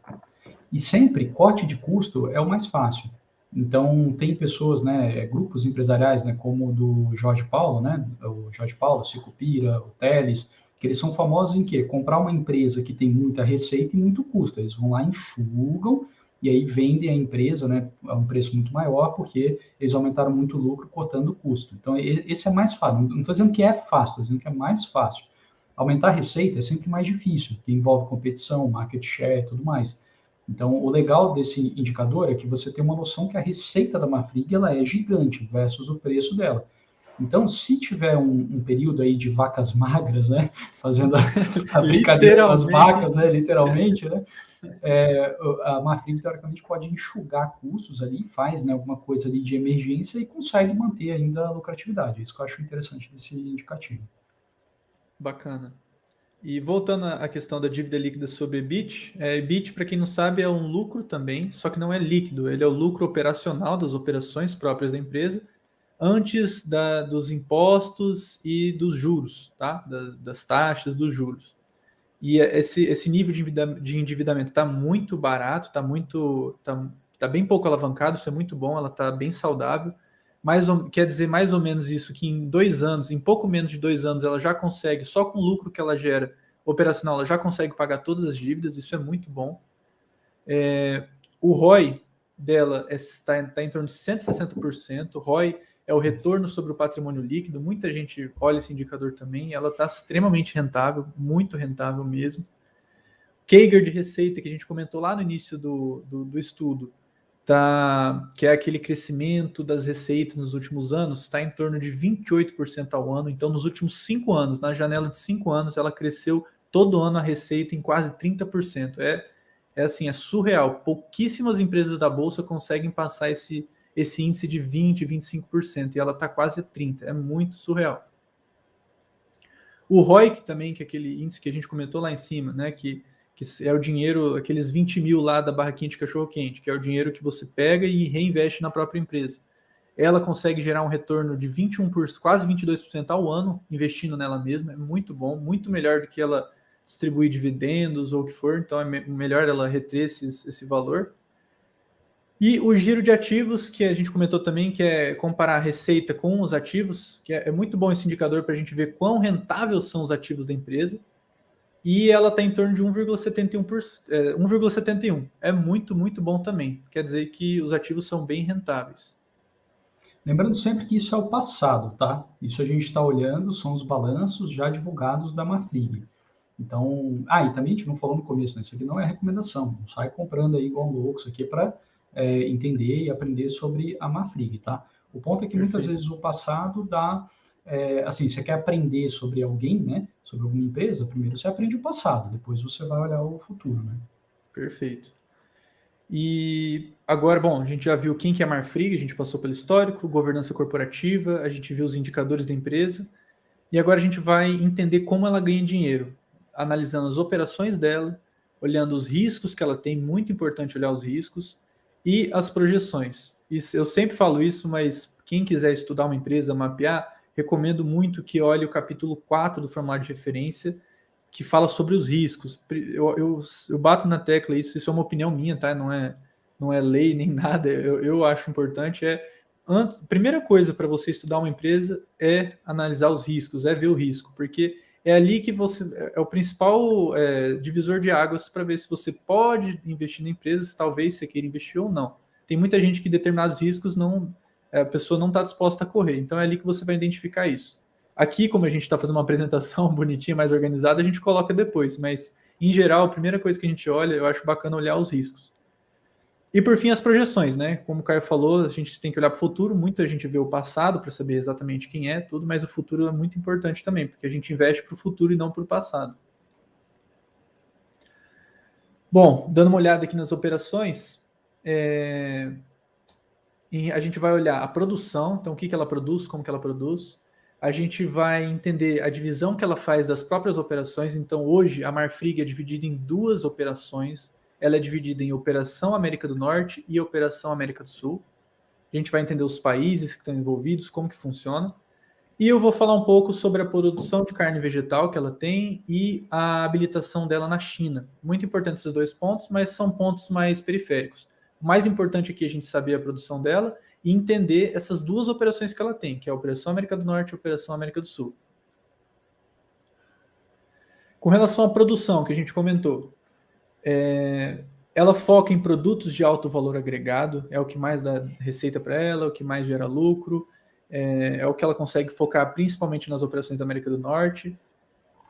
E sempre, corte de custo é o mais fácil. Então, tem pessoas, né, grupos empresariais, né, como o do Jorge Paulo, né, o Jorge Paulo, o Sicupira, o Teles, que eles são famosos em quê? Comprar uma empresa que tem muita receita e muito custo. Eles vão lá, enxugam e aí vendem a empresa, né, a um preço muito maior, porque eles aumentaram muito o lucro cortando o custo. Então, esse é mais fácil. Não estou dizendo que é fácil, estou dizendo que é mais fácil. Aumentar a receita é sempre mais difícil, que envolve competição, market share e tudo mais. Então, o legal desse indicador é que você tem uma noção que a receita da Marfrig ela é gigante versus o preço dela. Então, se tiver um período aí de vacas magras, né, fazendo a brincadeira com as vacas, né, literalmente, né, a Marfrig, teoricamente, pode enxugar custos ali, faz, né, alguma coisa ali de emergência e consegue manter ainda a lucratividade. Isso que eu acho interessante desse indicativo. Bacana. E voltando à questão da dívida líquida sobre EBIT, EBIT, para quem não sabe, é um lucro também, só que não é líquido, ele é o lucro operacional das operações próprias da empresa, antes dos impostos e dos juros, tá? Das taxas dos juros. E esse nível de endividamento está muito barato, tá bem pouco alavancado, isso é muito bom, ela está bem saudável, quer dizer mais ou menos isso, que em 2 anos, em pouco menos de 2 anos, ela já consegue, só com o lucro que ela gera operacional, ela já consegue pagar todas as dívidas, isso é muito bom. O ROI dela está em torno de 160%, o ROI é o retorno sobre o patrimônio líquido, muita gente olha esse indicador também, ela está extremamente rentável, muito rentável mesmo. CAGR de receita, que a gente comentou lá no início do estudo, que é aquele crescimento das receitas nos últimos anos, está em torno de 28% ao ano. Então, nos últimos 5 anos, na janela de 5 anos, ela cresceu todo ano a receita em quase 30%. É assim, é surreal. Pouquíssimas empresas da Bolsa conseguem passar esse índice de 20%, 25%, e ela está quase a 30%. É muito surreal. O ROIC também, que é aquele índice que a gente comentou lá em cima, né, que é o dinheiro, aqueles 20 mil lá da barraquinha de cachorro-quente, que é o dinheiro que você pega e reinveste na própria empresa. Ela consegue gerar um retorno de 21%, quase 22% ao ano, investindo nela mesma. É muito bom, muito melhor do que ela distribuir dividendos ou o que for. Então, é melhor ela reter esse valor. E o giro de ativos, que a gente comentou também, que é comparar a receita com os ativos, que é muito bom esse indicador para a gente ver quão rentáveis são os ativos da empresa. E ela está em torno de 1,71. É muito, muito bom também. Quer dizer que os ativos são bem rentáveis. Lembrando sempre que isso é o passado, tá? Isso a gente está olhando, são os balanços já divulgados da Marfrig. Então, e também a gente não falou no começo, né? Isso aqui não é recomendação. Não sai comprando aí igual um louco, isso aqui é para entender e aprender sobre a Marfrig, tá? O ponto é que muitas vezes o passado dá, assim, você quer aprender sobre alguém, né? Sobre alguma empresa, primeiro você aprende o passado, depois você vai olhar o futuro, né? Perfeito. E agora, bom, a gente já viu quem que é a Marfrig, a gente passou pelo histórico, governança corporativa, a gente viu os indicadores da empresa, e agora a gente vai entender como ela ganha dinheiro, analisando as operações dela, olhando os riscos que ela tem, muito importante olhar os riscos, e as projeções. Eu sempre falo isso, mas quem quiser estudar uma empresa, mapear, recomendo muito que olhe o capítulo 4 do formulário de referência, que fala sobre os riscos. Eu bato na tecla isso é uma opinião minha, tá? Não é lei nem nada. Eu acho importante primeira coisa para você estudar uma empresa é analisar os riscos, é ver o risco, porque é ali que é o principal divisor de águas para ver se você pode investir na empresa, se talvez você queira investir ou não. Tem muita gente que determinados riscos a pessoa não está disposta a correr, então é ali que você vai identificar isso. Aqui, como a gente está fazendo uma apresentação bonitinha, mais organizada, a gente coloca depois, mas em geral, a primeira coisa que a gente olha, eu acho bacana olhar os riscos. E por fim, as projeções, né? Como o Caio falou, a gente tem que olhar para o futuro, muita gente vê o passado para saber exatamente quem é, tudo, mas o futuro é muito importante também, porque a gente investe para o futuro e não para o passado. Bom, dando uma olhada aqui nas operações, a gente vai olhar a produção, então o que ela produz, como que ela produz. A gente vai entender a divisão que ela faz das próprias operações. Então, hoje, a Marfrig é dividida em 2 operações. Ela é dividida em Operação América do Norte e Operação América do Sul. A gente vai entender os países que estão envolvidos, como que funciona. E eu vou falar um pouco sobre a produção de carne vegetal que ela tem e a habilitação dela na China. Muito importante esses 2 pontos, mas são pontos mais periféricos. O mais importante aqui é a gente saber a produção dela e entender essas 2 operações que ela tem, que é a Operação América do Norte e a Operação América do Sul. Com relação à produção, que a gente comentou, ela foca em produtos de alto valor agregado, é o que mais dá receita para ela, é o que mais gera lucro, é o que ela consegue focar principalmente nas operações da América do Norte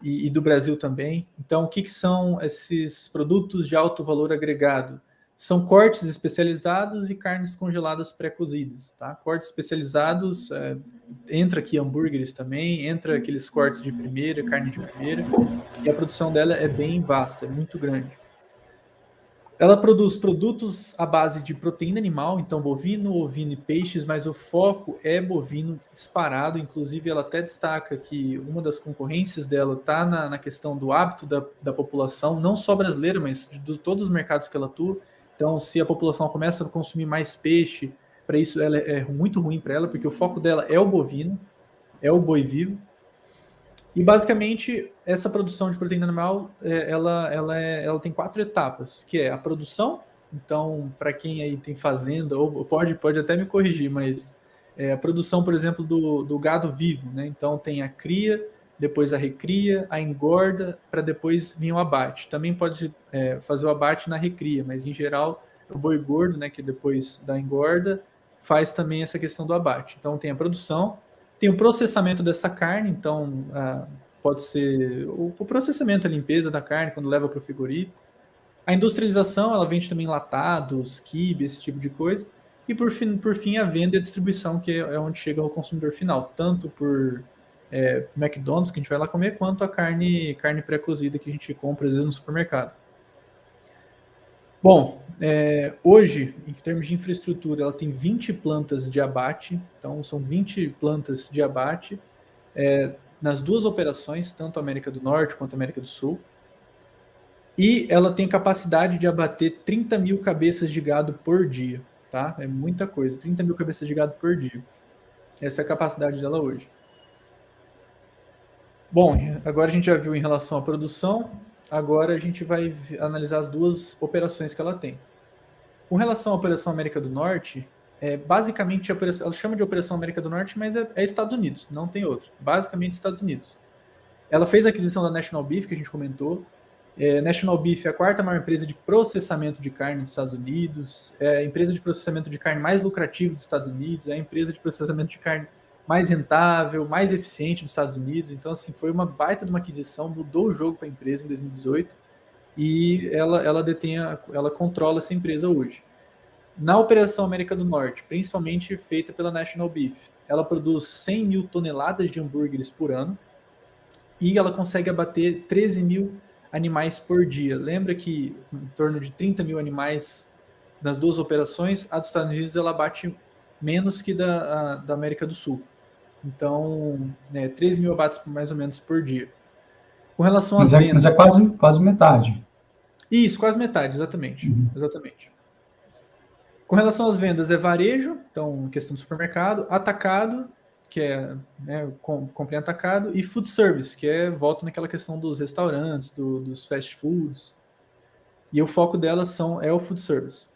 e do Brasil também. Então, o que são esses produtos de alto valor agregado? São cortes especializados e carnes congeladas pré-cozidas, tá? Cortes especializados, entra aqui hambúrgueres também, entra aqueles cortes de primeira, carne de primeira, e a produção dela é bem vasta, é muito grande. Ela produz produtos à base de proteína animal, então bovino, ovino e peixes, mas o foco é bovino disparado. Inclusive, ela até destaca que uma das concorrências dela está na questão do hábito da população, não só brasileira, mas de todos os mercados que ela atua. Então, se a população começa a consumir mais peixe, para isso ela é muito ruim para ela, porque o foco dela é o bovino, é o boi vivo. E basicamente essa produção de proteína animal, ela tem 4 etapas, que é a produção. Então, para quem aí tem fazenda, ou pode até me corrigir, mas a produção, por exemplo, do gado vivo, né? Então tem a cria, depois a recria, a engorda, para depois vir o abate. Também pode fazer o abate na recria, mas em geral o boi gordo, né, que depois da engorda, faz também essa questão do abate. Então tem a produção, tem o processamento dessa carne, então pode ser o processamento, a limpeza da carne quando leva para o frigorífico. A industrialização, ela vende também enlatados, quibe, esse tipo de coisa. E por fim, a venda e a distribuição, que é onde chega ao consumidor final, tanto por McDonald's, que a gente vai lá comer, quanto a carne pré-cozida que a gente compra, às vezes, no supermercado. Bom, hoje, em termos de infraestrutura, ela tem 20 plantas de abate, então são 20 plantas de abate nas duas operações, tanto a América do Norte quanto a América do Sul. E ela tem capacidade de abater 30 mil cabeças de gado por dia, tá? É muita coisa, 30 mil cabeças de gado por dia. Essa é a capacidade dela hoje. Bom, agora a gente já viu em relação à produção, agora a gente vai analisar as duas operações que ela tem. Com relação à Operação América do Norte, basicamente, ela chama de Operação América do Norte, mas é Estados Unidos, não tem outro. Basicamente, Estados Unidos. Ela fez a aquisição da National Beef, que a gente comentou. National Beef é a quarta maior empresa de processamento de carne dos Estados Unidos, é a empresa de processamento de carne mais lucrativa dos Estados Unidos, é a empresa de processamento de carne mais rentável, mais eficiente dos Estados Unidos. Então, assim, foi uma baita de uma aquisição, mudou o jogo para a empresa em 2018 e ela controla essa empresa hoje. Na Operação América do Norte, principalmente feita pela National Beef, ela produz 100 mil toneladas de hambúrgueres por ano e ela consegue abater 13 mil animais por dia. Lembra que em torno de 30 mil animais nas duas operações, a dos Estados Unidos ela bate menos que da América do Sul. Então, 13 mil abates mais ou menos por dia. Com relação às vendas... Mas é quase metade. Isso, quase metade, exatamente. Exatamente. Com relação às vendas, é varejo, então questão do supermercado, atacado, que é compra em atacado, e food service, que volta naquela questão dos restaurantes, dos fast foods. E o foco delas é o food service.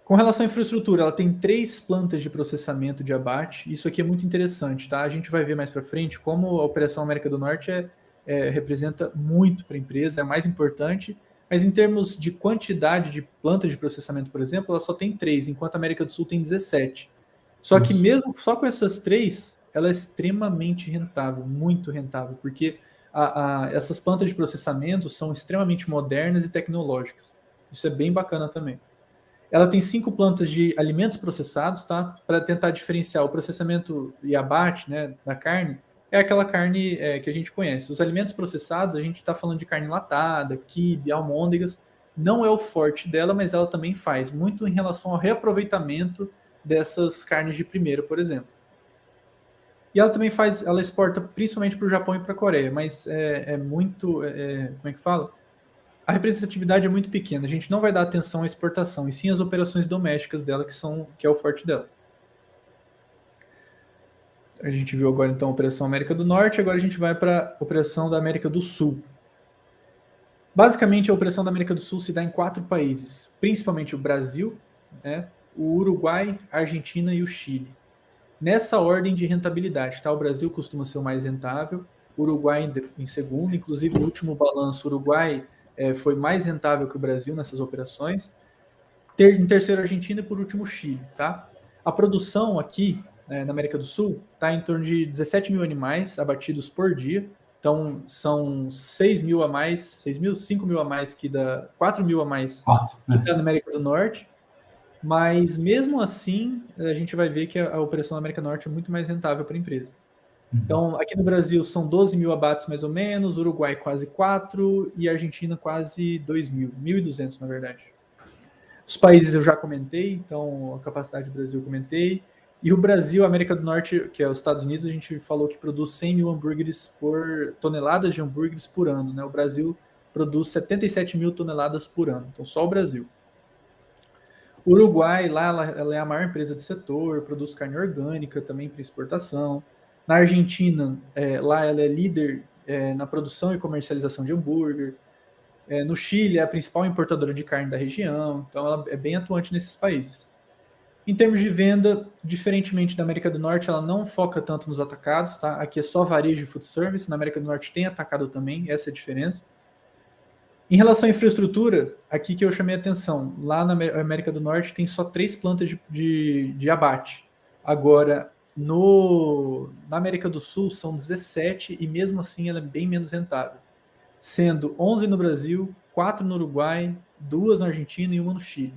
Com relação à infraestrutura, ela tem 3 plantas de processamento de abate. Isso aqui é muito interessante, tá? A gente vai ver mais para frente como a Operação América do Norte representa muito para a empresa, é a mais importante. Mas em termos de quantidade de plantas de processamento, por exemplo, ela só tem 3, enquanto a América do Sul tem 17. Só que mesmo só com essas 3, ela é extremamente rentável, muito rentável, porque essas plantas de processamento são extremamente modernas e tecnológicas. Isso é bem bacana também. Ela tem 5 plantas de alimentos processados, tá? Para tentar diferenciar o processamento e abate, né, da carne, é aquela carne que a gente conhece. Os alimentos processados, a gente está falando de carne latada, quibe, almôndegas. Não é o forte dela, mas ela também faz muito em relação ao reaproveitamento dessas carnes de primeira, por exemplo. E ela também ela exporta principalmente para o Japão e para a Coreia, mas como é que fala? A representatividade é muito pequena. A gente não vai dar atenção à exportação, e sim às operações domésticas dela, que é o forte dela. A gente viu agora, então, a Operação América do Norte, agora a gente vai para a Operação da América do Sul. Basicamente, a Operação da América do Sul se dá em 4 países, principalmente o Brasil, né, o Uruguai, a Argentina e o Chile. Nessa ordem de rentabilidade, tá? O Brasil costuma ser o mais rentável, o Uruguai em segundo, inclusive no último balanço, o Uruguai foi mais rentável que o Brasil nessas operações. Em terceiro, a Argentina e por último, o Chile, tá? A produção aqui, na América do Sul, está em torno de 17 mil animais abatidos por dia. Então, são 6 mil a mais, 5 mil a mais 4 mil a mais que da América do Norte. Mas, mesmo assim, a gente vai ver que a operação da América do Norte é muito mais rentável para a empresa. Então, aqui no Brasil são 12 mil abates mais ou menos, Uruguai quase 4 e Argentina quase 2 mil, 1.200 na verdade. Os países eu já comentei, então a capacidade do Brasil eu comentei. E o Brasil, a América do Norte, que é os Estados Unidos, a gente falou que produz 100 mil hambúrgueres toneladas de hambúrgueres por ano, né? O Brasil produz 77 mil toneladas por ano, então só o Brasil. O Uruguai, lá ela é a maior empresa do setor, produz carne orgânica também para exportação. Na Argentina, lá ela é líder na produção e comercialização de hambúrguer. No Chile, é a principal importadora de carne da região, então ela é bem atuante nesses países. Em termos de venda, diferentemente da América do Norte, ela não foca tanto nos atacados, tá? Aqui é só varejo e food service, na América do Norte tem atacado também, essa é a diferença. Em relação à infraestrutura, aqui que eu chamei a atenção, lá na América do Norte tem só 3 plantas de abate. Agora, na América do Sul são 17 e mesmo assim ela é bem menos rentável, sendo 11 no Brasil, 4 no Uruguai, 2 na Argentina e 1 no Chile.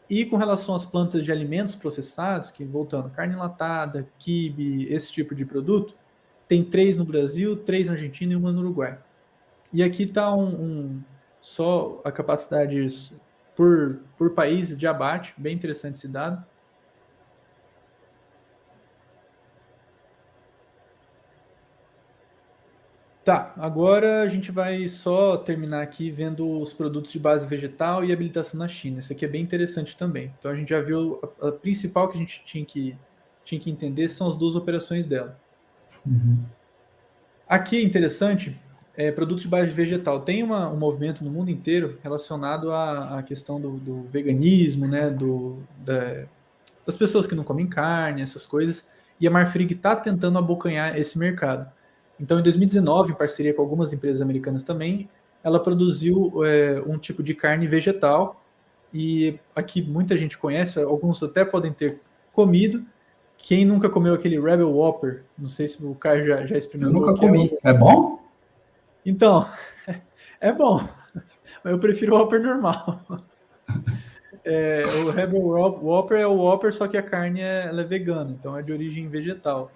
E com relação às plantas de alimentos processados, que voltando, carne enlatada, quibe, esse tipo de produto, tem 3 no Brasil, 3 na Argentina e 1 no Uruguai. E aqui está só a capacidade por país de abate, bem interessante esse dado. Tá, agora a gente vai só terminar aqui vendo os produtos de base vegetal e habilitação na China. Isso aqui é bem interessante também. Então a gente já viu a principal que a gente tinha que entender são as 2 operações dela. Aqui é interessante, produtos de base vegetal. Tem um movimento no mundo inteiro relacionado à questão do veganismo, né, das pessoas que não comem carne, essas coisas, e a Marfrig está tentando abocanhar esse mercado. Então, em 2019, em parceria com algumas empresas americanas também, ela produziu um tipo de carne vegetal, e aqui muita gente conhece, alguns até podem ter comido. Quem nunca comeu aquele Rebel Whopper? Não sei se o Caio já experimentou. Eu nunca comi. É bom? Então, é bom, mas eu prefiro o Whopper normal. O Rebel Whopper é o Whopper, só que a carne ela é vegana, então é de origem vegetal.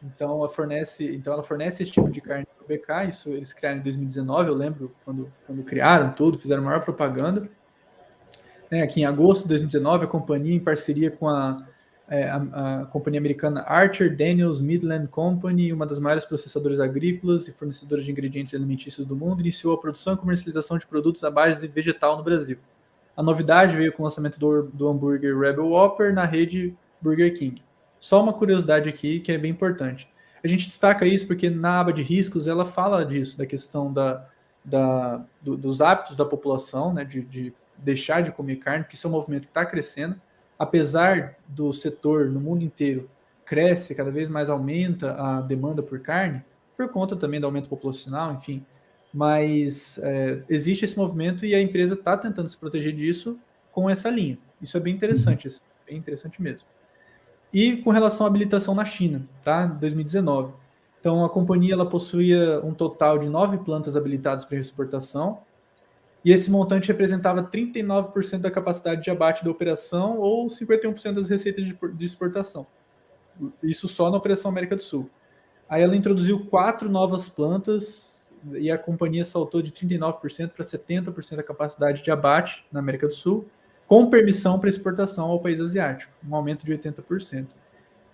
Então ela fornece esse tipo de carne para o BK. Isso eles criaram em 2019, eu lembro quando criaram tudo, fizeram a maior propaganda. Aqui em agosto de 2019, a companhia, em parceria com a companhia americana Archer Daniels Midland Company, uma das maiores processadoras agrícolas e fornecedoras de ingredientes alimentícios do mundo, iniciou a produção e comercialização de produtos à base vegetal no Brasil. A novidade veio com o lançamento do hambúrguer Rebel Whopper na rede Burger King. Só uma curiosidade aqui que é bem importante. A gente destaca isso porque na aba de riscos ela fala disso, da questão dos hábitos da população, né, de deixar de comer carne, porque isso é um movimento que está crescendo. Apesar do setor no mundo inteiro cresce, cada vez mais aumenta a demanda por carne, por conta também do aumento populacional, enfim. Mas existe esse movimento e a empresa está tentando se proteger disso com essa linha. Isso é bem interessante, bem interessante mesmo. E com relação à habilitação na China, tá? 2019. Então a companhia ela possuía um total de 9 plantas habilitadas para exportação, e esse montante representava 39% da capacidade de abate da operação ou 51% das receitas de exportação. Isso só na Operação América do Sul. Aí ela introduziu 4 novas plantas e a companhia saltou de 39% para 70% da capacidade de abate na América do Sul, com permissão para exportação ao país asiático, um aumento de 80%. O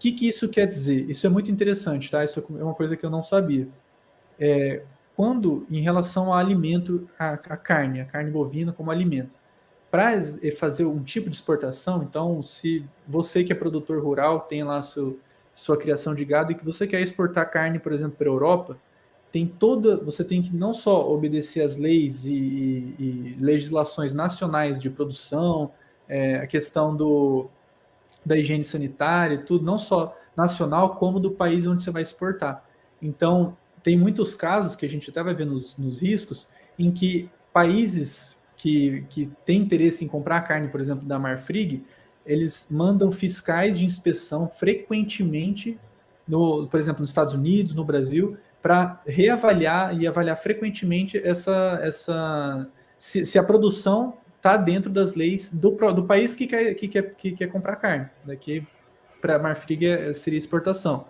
que isso quer dizer? Isso é muito interessante, tá? Isso é uma coisa que eu não sabia. Quando, em relação ao alimento, a carne bovina como alimento, para fazer um tipo de exportação, então, se você que é produtor rural tem lá sua criação de gado e que você quer exportar carne, por exemplo, para a Europa, você tem que não só obedecer às leis e legislações nacionais de produção, a questão da higiene sanitária e tudo, não só nacional, como do país onde você vai exportar. Então, tem muitos casos que a gente até vai ver nos riscos, em que países que têm interesse em comprar carne, por exemplo, da Marfrig, eles mandam fiscais de inspeção frequentemente, por exemplo, nos Estados Unidos, no Brasil, para reavaliar e avaliar frequentemente se a produção está dentro das leis do país que quer comprar carne. Daqui para a Marfrig seria exportação.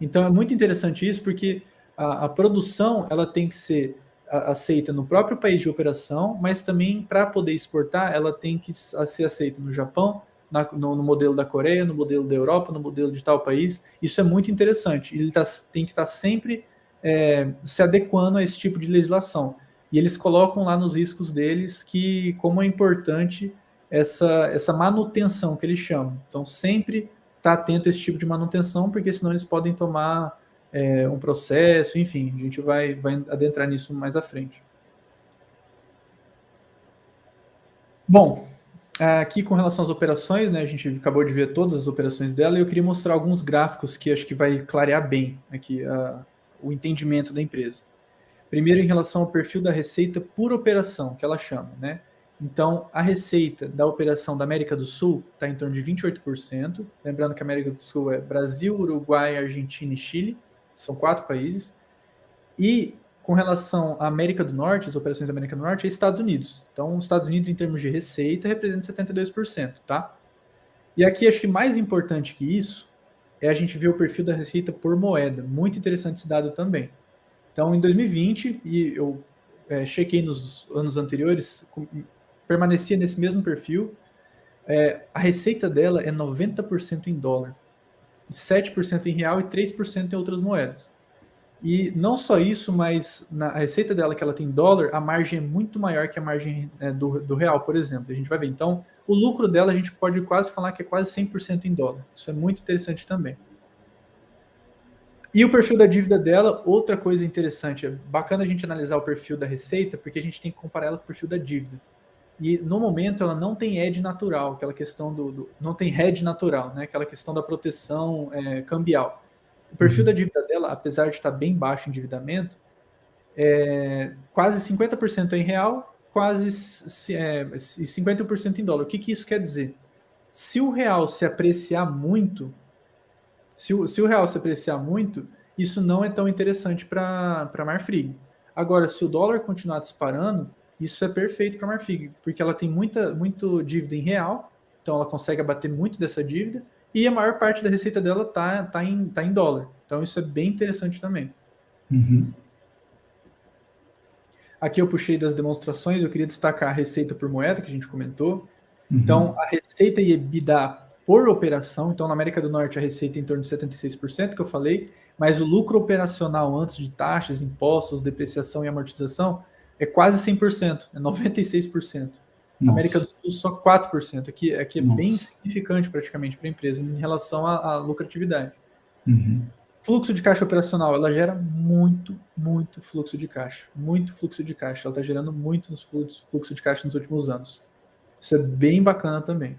Então é muito interessante isso, porque a produção ela tem que ser aceita no próprio país de operação, mas também para poder exportar ela tem que ser aceita no Japão, no modelo da Coreia, no modelo da Europa, no modelo de tal país. Isso é muito interessante. Ele tem que estar sempre se adequando a esse tipo de legislação. E eles colocam lá nos riscos deles como é importante essa manutenção que eles chamam. Então sempre está atento a esse tipo de manutenção, porque senão eles podem tomar um processo, enfim, a gente vai adentrar nisso mais à frente. Bom, Aqui com relação às operações, né, a gente acabou de ver todas as operações dela e eu queria mostrar alguns gráficos que acho que vai clarear bem aqui o entendimento da empresa. Primeiro, em relação ao perfil da receita por operação, que ela chama, né? Então, a receita da operação da América do Sul está em torno de 28%. Lembrando que a América do Sul é Brasil, Uruguai, Argentina e Chile. São 4 países. E com relação à América do Norte, as operações da América do Norte, é Estados Unidos. Então, os Estados Unidos, em termos de receita, representa 72%, tá? E aqui, acho que mais importante que isso é a gente ver o perfil da receita por moeda. Muito interessante esse dado também. Então, em 2020, e eu chequei nos anos anteriores, permanecia nesse mesmo perfil. A receita dela é 90% em dólar, 7% em real e 3% em outras moedas. E não só isso, mas na receita dela que ela tem em dólar, a margem é muito maior que a margem do real, por exemplo. A gente vai ver. Então, o lucro dela a gente pode quase falar que é quase 100% em dólar. Isso é muito interessante também. E o perfil da dívida dela, outra coisa interessante, é bacana a gente analisar o perfil da receita, porque a gente tem que comparar ela com o perfil da dívida. E no momento ela não tem hedge natural, aquela questão não tem hedge natural, né? Aquela questão da proteção cambial. O perfil da dívida dela, apesar de estar bem baixo o endividamento, quase 50% em real, quase 50% em dólar. O que isso quer dizer? Se o real se apreciar muito, se o real se apreciar muito, isso não é tão interessante para a Marfrig. Agora, se o dólar continuar disparando, isso é perfeito para a Marfrig, porque ela tem muito dívida em real, então ela consegue abater muito dessa dívida, e a maior parte da receita dela tá em dólar. Então isso é bem interessante também. Uhum. Aqui eu puxei das demonstrações, eu queria destacar a receita por moeda, que a gente comentou. Uhum. Então, a receita e EBITDA por operação, então na América do Norte a receita é em torno de 76%, que eu falei, mas o lucro operacional antes de taxas, impostos, depreciação e amortização é quase 100%, é 96%. Na América do Sul só 4%, aqui é bem significante praticamente para a empresa em relação à lucratividade. Uhum. Fluxo de caixa operacional, ela gera muito fluxo de caixa, muito fluxo de caixa, ela está gerando muito fluxo de caixa nos últimos anos. Isso é bem bacana também.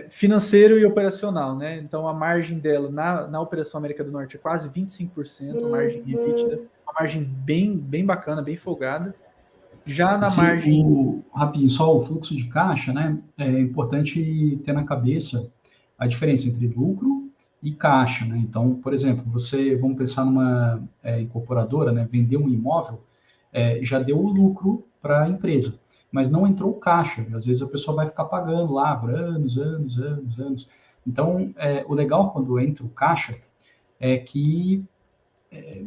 Financeiro e operacional, né? Então a margem dela na Operação América do Norte é quase 25%, a margem EBITDA, uma margem bem bacana, bem folgada. Já na margem. Rapidinho, só o fluxo de caixa, né? É importante ter na cabeça a diferença entre lucro e caixa, né? Então, por exemplo, vamos pensar numa incorporadora, né? Vender um imóvel, já deu o lucro para a empresa, mas não entrou o caixa. Às vezes a pessoa vai ficar pagando lá por anos. Então, o legal quando entra o caixa é que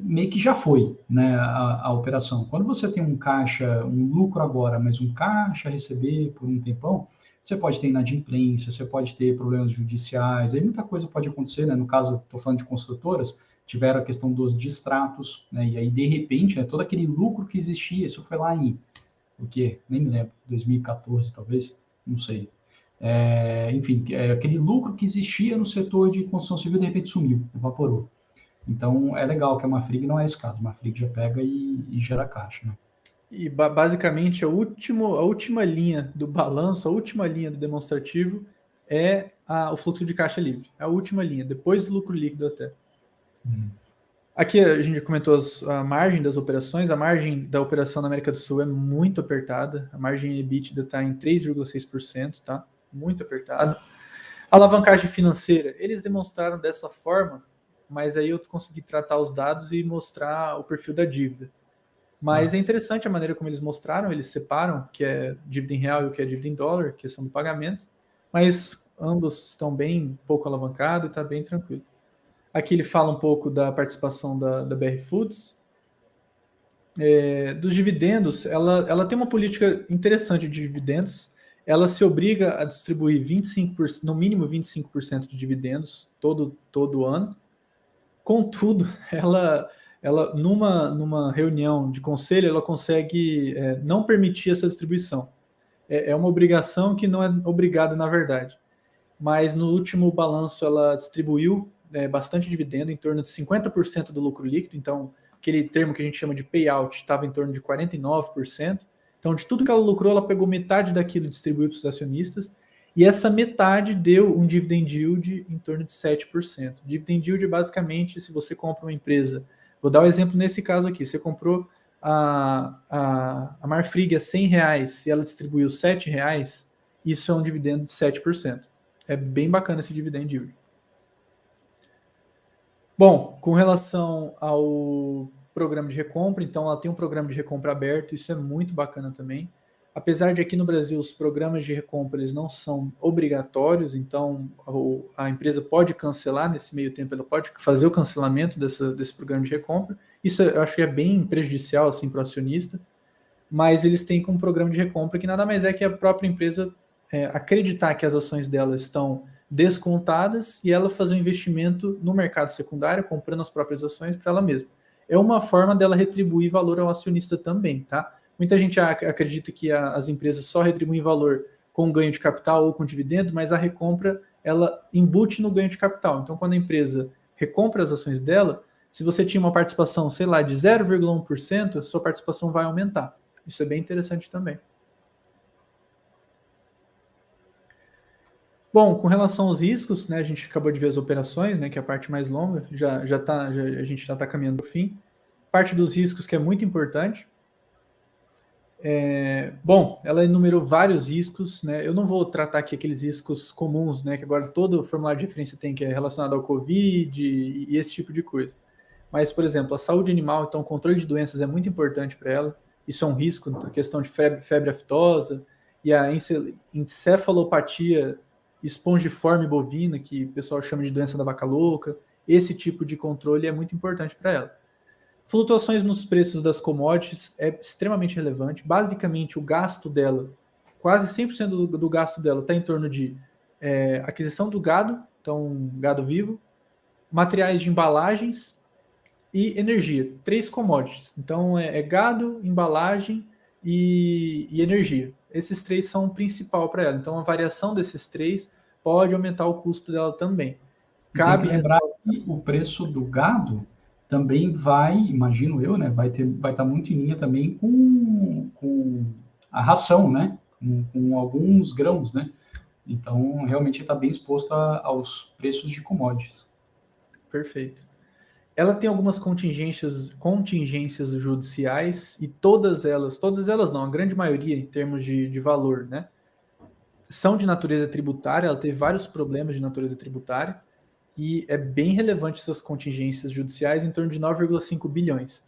meio que já foi, né, a operação. Quando você tem um caixa, um lucro agora, mas um caixa a receber por um tempão, você pode ter inadimplência, você pode ter problemas judiciais, aí muita coisa pode acontecer, né? No caso, estou falando de construtoras, tiveram a questão dos distratos, né? E aí, de repente, né, todo aquele lucro que existia, isso foi lá em, o quê? Nem me lembro, 2014, talvez, não sei. Enfim, aquele lucro que existia no setor de construção civil, de repente sumiu, evaporou. Então, é legal que a Marfrig não é esse caso. A Marfrig já pega e gera caixa, né? E basicamente a última linha do balanço, a última linha do demonstrativo é o fluxo de caixa livre. A última linha, depois do lucro líquido até. Aqui a gente comentou a margem das operações. A margem da operação na América do Sul é muito apertada. A margem EBITDA está em 3,6%, tá? Muito apertada. A alavancagem financeira, eles demonstraram dessa forma, mas aí eu consegui tratar os dados e mostrar o perfil da dívida. Mas é interessante a maneira como eles mostraram, eles separam o que é dívida em real e o que é dívida em dólar, questão do pagamento, mas ambos estão bem pouco alavancados e está bem tranquilo. Aqui ele fala um pouco da participação da BR Foods. Dos dividendos, ela tem uma política interessante de dividendos. Ela se obriga a distribuir 25%, no mínimo 25% de dividendos todo ano. Contudo, ela numa reunião de conselho, ela consegue não permitir essa distribuição. É uma obrigação que não é obrigada, na verdade. Mas no último balanço ela distribuiu bastante dividendo, em torno de 50% do lucro líquido. Então, aquele termo que a gente chama de payout estava em torno de 49%. Então, de tudo que ela lucrou, ela pegou metade daquilo e distribuiu para os acionistas, e essa metade deu um dividend yield em torno de 7%. Dividend yield, basicamente, se você compra uma empresa, vou dar um exemplo nesse caso aqui, você comprou a Marfrig a R$100 e ela distribuiu R$7, isso é um dividendo de 7%. É bem bacana esse dividend yield. Bom, com relação ao programa de recompra, então ela tem um programa de recompra aberto, isso é muito bacana também. Apesar de aqui no Brasil os programas de recompra eles não são obrigatórios, então a empresa pode cancelar nesse meio tempo, ela pode fazer o cancelamento desse programa de recompra. Isso eu acho que é bem prejudicial assim, para o acionista, mas eles têm como programa de recompra que nada mais é que a própria empresa acreditar que as ações dela estão descontadas e ela fazer um investimento no mercado secundário, comprando as próprias ações para ela mesma. É uma forma dela retribuir valor ao acionista também, tá? Muita gente acredita que as empresas só retribuem valor com ganho de capital ou com dividendo, mas a recompra, ela embute no ganho de capital. Então, quando a empresa recompra as ações dela, se você tinha uma participação, sei lá, de 0,1%, a sua participação vai aumentar. Isso é bem interessante também. Bom, com relação aos riscos, né, a gente acabou de ver as operações, né, que é a parte mais longa, a gente já está caminhando para o fim. Parte dos riscos que é muito importante. Bom, ela enumerou vários riscos, né? Eu não vou tratar aqui aqueles riscos comuns, né? Que agora todo formulário de referência tem, que é relacionado ao Covid e esse tipo de coisa. Mas, por exemplo, a saúde animal, então, o controle de doenças é muito importante para ela. Isso é um risco, a questão de febre aftosa e a encefalopatia espongiforme bovina, que o pessoal chama de doença da vaca louca. Esse tipo de controle é muito importante para ela. Flutuações nos preços das commodities é extremamente relevante. Basicamente, o gasto dela, quase 100% do gasto dela está em torno de aquisição do gado, então gado vivo, materiais de embalagens e energia. 3 commodities. Então, gado, embalagem e energia. Esses 3 são o principal para ela. Então, a variação desses 3 pode aumentar o custo dela também. Cabe lembrar que o preço do gado também vai, imagino eu, né, vai estar muito em linha também com a ração, né, com alguns grãos, né. Então, realmente está bem exposto aos preços de commodities. Perfeito. Ela tem algumas contingências judiciais e todas elas não, a grande maioria em termos de valor, né, são de natureza tributária. Ela teve vários problemas de natureza tributária e é bem relevante essas contingências judiciais, em torno de 9,5 bilhões.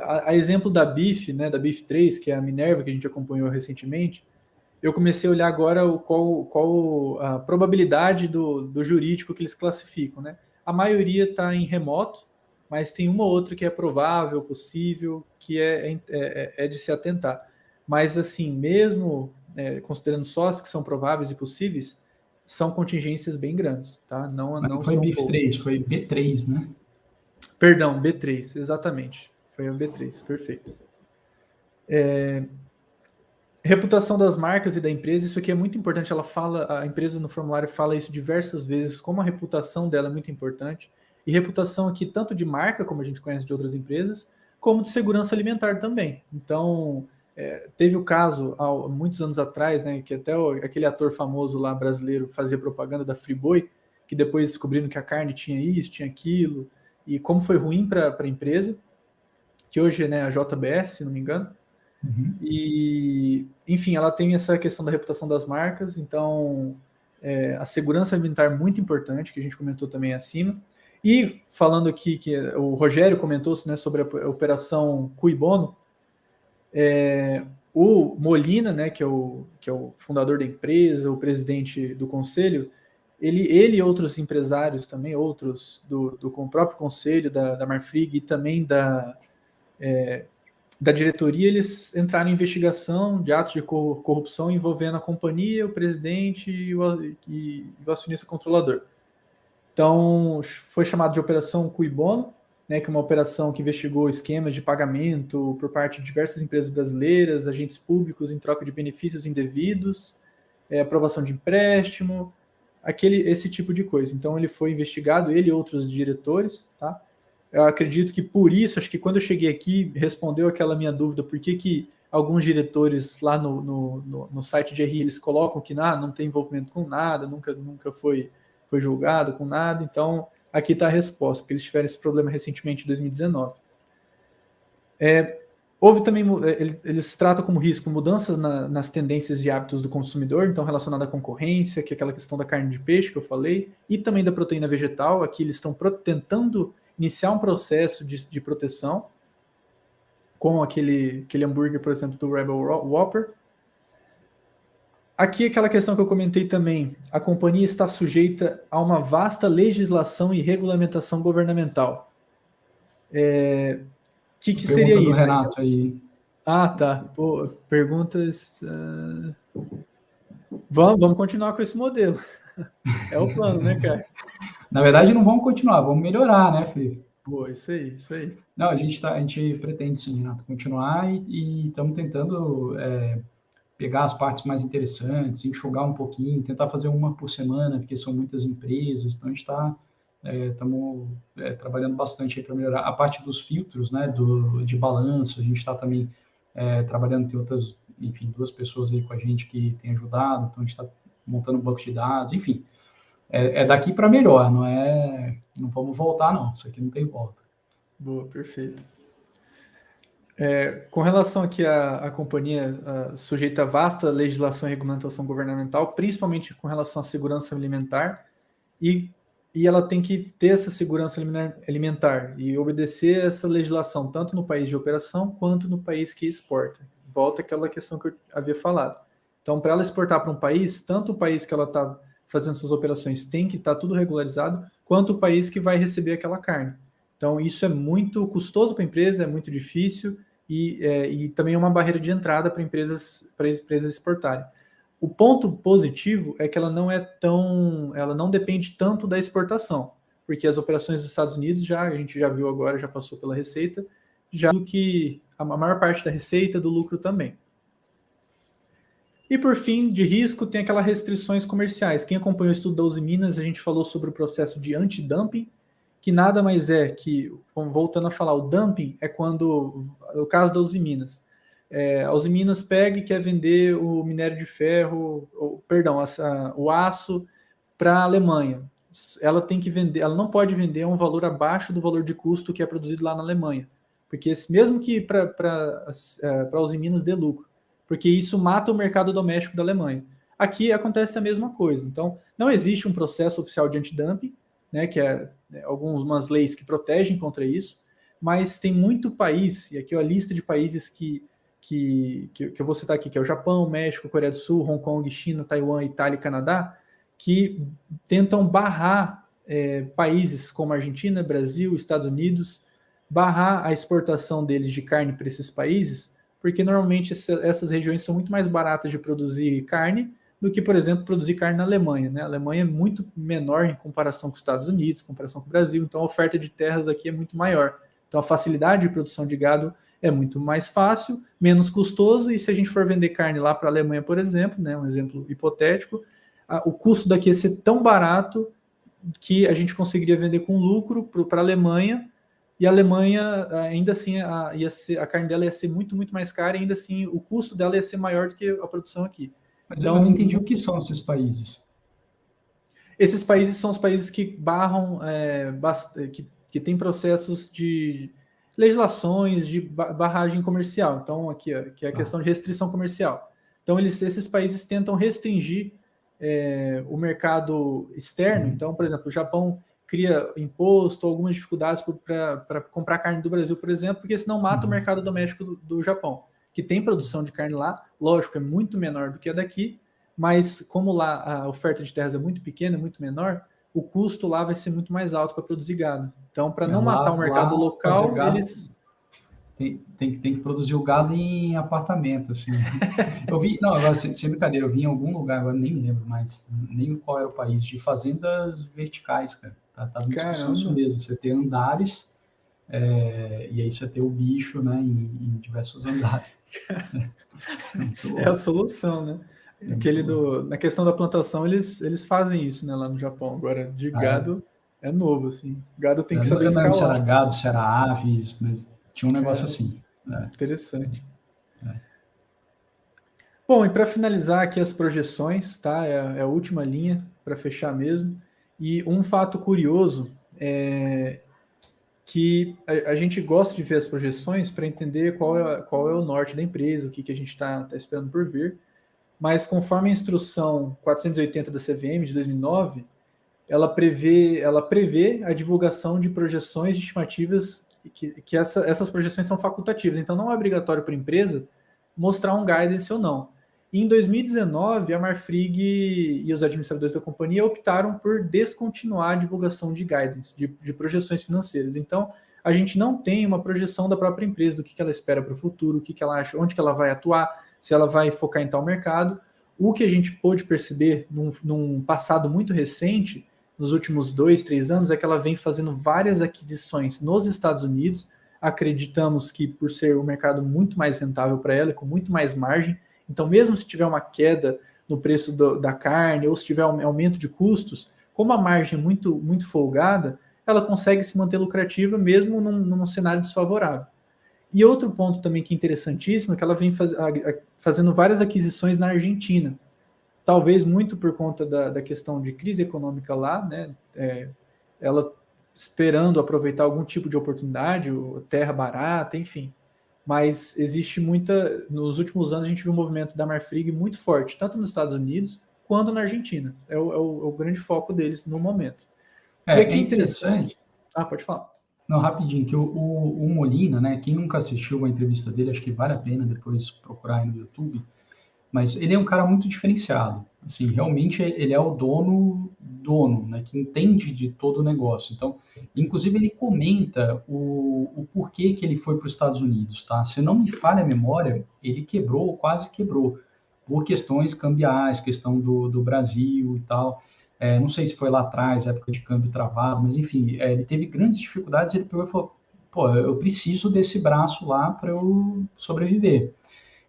A exemplo da BIF, né, da BIF 3, que é a Minerva, que a gente acompanhou recentemente, eu comecei a olhar agora qual a probabilidade do jurídico que eles classificam, né? A maioria está em remoto, mas tem uma ou outra que é provável, possível, que é de se atentar. Mas, assim, mesmo considerando só as que são prováveis e possíveis, são contingências bem grandes, tá? Não foi BIF 3, foi B3, né? Perdão, B3, exatamente. Foi o B3, perfeito. Reputação das marcas e da empresa, isso aqui é muito importante. A empresa no formulário fala isso diversas vezes, como a reputação dela é muito importante. E reputação aqui tanto de marca, como a gente conhece de outras empresas, como de segurança alimentar também. Então, teve o caso há muitos anos atrás, né, que até aquele ator famoso lá brasileiro fazia propaganda da Friboi, que depois descobriram que a carne tinha isso, tinha aquilo, e como foi ruim para a empresa, que hoje é a JBS, se não me engano. Uhum. E, enfim, ela tem essa questão da reputação das marcas, então a segurança alimentar é muito importante, que a gente comentou também acima. E falando aqui, que o Rogério comentou, né, sobre a operação Cui Bono, o Molina, né, que é o fundador da empresa, o presidente do conselho, ele e outros empresários também, outros do próprio conselho da Marfrig e também da diretoria, eles entraram em investigação de atos de corrupção envolvendo a companhia, o presidente e o acionista controlador. Então, foi chamado de Operação Cui Bono, né, que é uma operação que investigou esquemas de pagamento por parte de diversas empresas brasileiras, agentes públicos em troca de benefícios indevidos, aprovação de empréstimo, esse tipo de coisa. Então, ele foi investigado, ele e outros diretores, tá? Eu acredito que por isso, acho que quando eu cheguei aqui, respondeu aquela minha dúvida, por que alguns diretores lá no site de RI, eles colocam que não tem envolvimento com nada, nunca foi julgado com nada. Então, aqui está a resposta, porque eles tiveram esse problema recentemente em 2019. Houve também, eles tratam como risco mudanças nas tendências de hábitos do consumidor, então relacionado à concorrência, que é aquela questão da carne de peixe que eu falei, e também da proteína vegetal. Aqui eles estão tentando iniciar um processo de proteção, com aquele hambúrguer, por exemplo, do Rebel Whopper. Aqui aquela questão que eu comentei também, a companhia está sujeita a uma vasta legislação e regulamentação governamental. Que seria isso? Do Renato aí. Tá. Pô, perguntas... Vamos continuar com esse modelo. É o plano, né, cara? Na verdade, não vamos continuar, vamos melhorar, né, Felipe? Pô, isso aí. Não, a gente pretende sim, Renato, continuar e estamos tentando pegar as partes mais interessantes, enxugar um pouquinho, tentar fazer uma por semana, porque são muitas empresas, então a gente está estamos trabalhando bastante para melhorar a parte dos filtros, né, de balanço. A gente está também trabalhando, tem outras, enfim, 2 pessoas aí com a gente que têm ajudado, então a gente está montando um banco de dados, enfim, daqui para melhor, não vamos voltar não, isso aqui não tem volta. Boa, perfeito. Com relação aqui à companhia sujeita a vasta legislação e regulamentação governamental, principalmente com relação à segurança alimentar, e ela tem que ter essa segurança alimentar e obedecer essa legislação, tanto no país de operação quanto no país que exporta. Volta àquela questão que eu havia falado. Então, para ela exportar para um país, tanto o país que ela está fazendo suas operações tem que estar tudo regularizado, quanto o país que vai receber aquela carne. Então, isso é muito custoso para a empresa, é muito difícil e também é uma barreira de entrada para empresas exportarem. O ponto positivo é que ela não depende tanto da exportação, porque as operações dos Estados Unidos a gente já viu agora, já passou pela receita, já do que a maior parte da receita, do lucro também. E por fim, de risco, tem aquelas restrições comerciais. Quem acompanhou o estudo da Uzi Minas, a gente falou sobre o processo de anti-dumping, que nada mais é que, voltando a falar, o dumping é quando, no caso da Uzi Minas, a Uzi Minas pega e quer vender o minério de ferro, o aço para a Alemanha. Ela tem que vender, ela não pode vender a um valor abaixo do valor de custo que é produzido lá na Alemanha, porque mesmo que para a Uzi Minas dê lucro, porque isso mata o mercado doméstico da Alemanha. Aqui acontece a mesma coisa. Então, não existe um processo oficial de antidumping, né, que algumas leis que protegem contra isso, mas tem muito país, e aqui é a lista de países que eu vou citar aqui, que é o Japão, México, Coreia do Sul, Hong Kong, China, Taiwan, Itália e Canadá, que tentam barrar países como Argentina, Brasil, Estados Unidos, barrar a exportação deles de carne para esses países, porque normalmente essas regiões são muito mais baratas de produzir carne do que, por exemplo, produzir carne na Alemanha, né? A Alemanha é muito menor em comparação com os Estados Unidos, em comparação com o Brasil, então a oferta de terras aqui é muito maior. Então a facilidade de produção de gado é muito mais fácil, menos custoso, e se a gente for vender carne lá para a Alemanha, por exemplo, né, um exemplo hipotético, o custo daqui ia ser tão barato que a gente conseguiria vender com lucro para a Alemanha, e a Alemanha, ainda assim, a carne dela ia ser muito, muito mais cara, e ainda assim o custo dela ia ser maior do que a produção aqui. Mas então, eu não entendi o que são esses países. Esses países são os países que barram, que têm processos de legislações de barragem comercial. Então, aqui, que é a questão de restrição comercial. Então, esses países tentam restringir o mercado externo. Então, por exemplo, o Japão cria imposto, algumas dificuldades para comprar carne do Brasil, por exemplo, porque senão mata o mercado doméstico do Japão, que tem produção de carne lá, lógico, é muito menor do que a daqui, mas como lá a oferta de terras é muito pequena, muito menor, o custo lá vai ser muito mais alto para produzir gado. Então, para não matar o mercado local, eles... Tem que produzir o gado em apartamento, assim. Eu vi, não, agora, sem brincadeira, eu vi em algum lugar, agora nem me lembro mais, nem qual era o país, de fazendas verticais, cara. Tá em discussão isso mesmo, você ter andares, e aí você ter o bicho, né, em diversos andares. É a solução, né? Na questão da plantação, eles fazem isso, né, lá no Japão. Agora, de gado, é novo, assim. Gado tem que saber escalar. Eu não lembro se era gado, se era aves, mas tinha um negócio assim. Interessante. Bom, e para finalizar aqui as projeções, tá? É a última linha para fechar mesmo. E um fato curioso é que a gente gosta de ver as projeções para entender qual é o norte da empresa, o que a gente está esperando por vir. Mas conforme a instrução 480 da CVM de 2009, ela prevê a divulgação de projeções estimativas que essas projeções são facultativas. Então, não é obrigatório para a empresa mostrar um guidance ou não. E em 2019, a Marfrig e os administradores da companhia optaram por descontinuar a divulgação de guidance, de projeções financeiras. Então, a gente não tem uma projeção da própria empresa do que ela espera para o futuro, o que ela acha, onde que ela vai atuar, se ela vai focar em tal mercado. O que a gente pôde perceber num passado muito recente, nos últimos 2, 3 anos, é que ela vem fazendo várias aquisições nos Estados Unidos. Acreditamos que por ser um mercado muito mais rentável para ela, com muito mais margem, então mesmo se tiver uma queda no preço da carne ou se tiver um aumento de custos, como a margem é muito folgada, ela consegue se manter lucrativa mesmo num cenário desfavorável. E outro ponto também que é interessantíssimo é que ela vem fazendo várias aquisições na Argentina, talvez muito por conta da questão de crise econômica lá, né? Ela esperando aproveitar algum tipo de oportunidade, terra barata, enfim. Mas existe muita. Nos últimos anos a gente viu um movimento da Marfrig muito forte, tanto nos Estados Unidos quanto na Argentina. É o grande foco deles no momento. E É aqui é interessante. interessante. Ah, pode falar. Não, rapidinho, que o Molina, né? Quem nunca assistiu a entrevista dele, acho que vale a pena depois procurar aí no YouTube. Mas ele é um cara muito diferenciado. Assim, realmente ele é o dono, né, que entende de todo o negócio. Então, inclusive ele comenta o porquê que ele foi para os Estados Unidos, tá? Se não me falha a memória, ele quebrou, quase quebrou, por questões cambiais, questão do Brasil e tal. Não sei se foi lá atrás, época de câmbio travado, mas enfim, ele teve grandes dificuldades. Ele pegou e falou: pô, eu preciso desse braço lá para eu sobreviver.